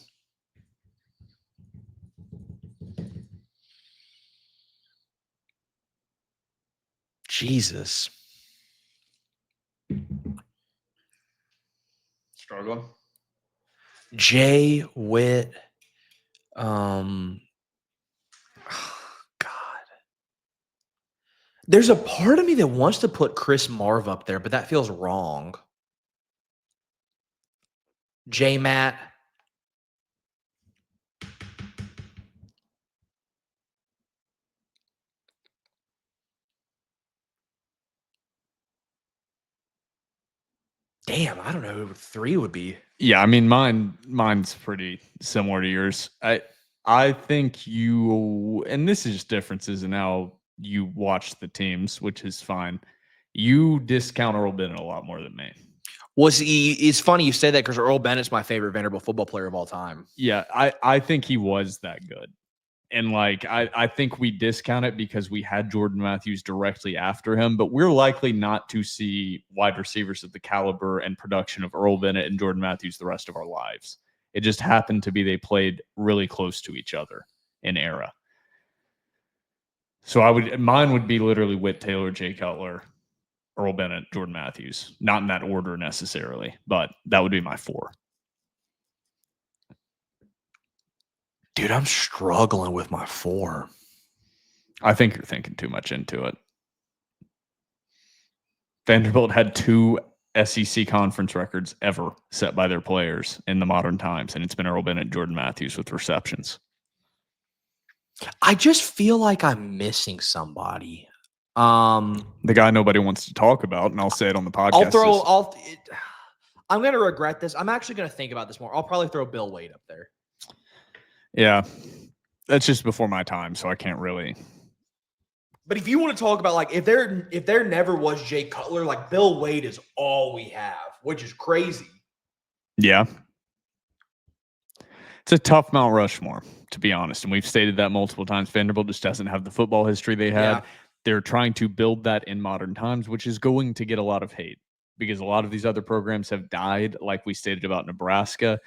Jesus. Struggling. Jay Witt. God. There's a part of me that wants to put Chris Marv up there, but that feels wrong. J Matt. Damn, I don't know who 3 would be. Yeah, I mean mine's pretty similar to yours. I think you, and this is just differences in how you watch the teams, which is fine. You discount Earl Bennett a lot more than me. It's funny you say that because Earl Bennett's my favorite Vanderbilt football player of all time. Yeah, I think he was that good. And like I think we discount it because we had Jordan Matthews directly after him, but we're likely not to see wide receivers of the caliber and production of Earl Bennett and Jordan Matthews the rest of our lives. It just happened to be they played really close to each other in era. So mine would be literally Whit Taylor, Jay Cutler, Earl Bennett, Jordan Matthews. Not in that order necessarily, but that would be my 4. Dude, I'm struggling with my 4. I think you're thinking too much into it. Vanderbilt had 2 SEC conference records ever set by their players in the modern times, and it's been Earl Bennett and Jordan Matthews with receptions. I just feel like I'm missing somebody. The guy nobody wants to talk about, and I'll say it on the podcast. I'm going to regret this. I'm actually going to think about this more. I'll probably throw Bill Wade up there. Yeah, that's just before my time, so I can't really. But if you want to talk about like if there never was Jay Cutler, like Bill Wade is all we have, which is crazy. Yeah. It's a tough Mount Rushmore, to be honest. And we've stated that multiple times. Vanderbilt just doesn't have the football history they had. Yeah. They're trying to build that in modern times, which is going to get a lot of hate because a lot of these other programs have died, like we stated about Nebraska.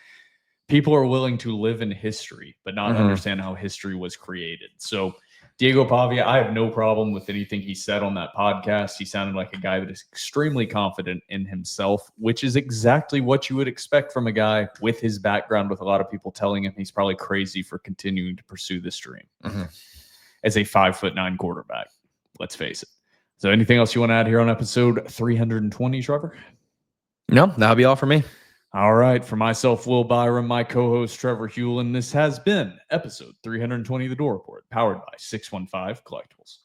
People are willing to live in history, but not understand how history was created. So Diego Pavia, I have no problem with anything he said on that podcast. He sounded like a guy that is extremely confident in himself, which is exactly what you would expect from a guy with his background, with a lot of people telling him he's probably crazy for continuing to pursue this dream as a 5'9" quarterback. Let's face it. So anything else you want to add here on episode 320, Trevor? No, that'll be all for me. All right. For myself, Will Byrum, my co-host, Trevor Hulan, this has been episode 320 of The Door Report, powered by 615 Collectibles.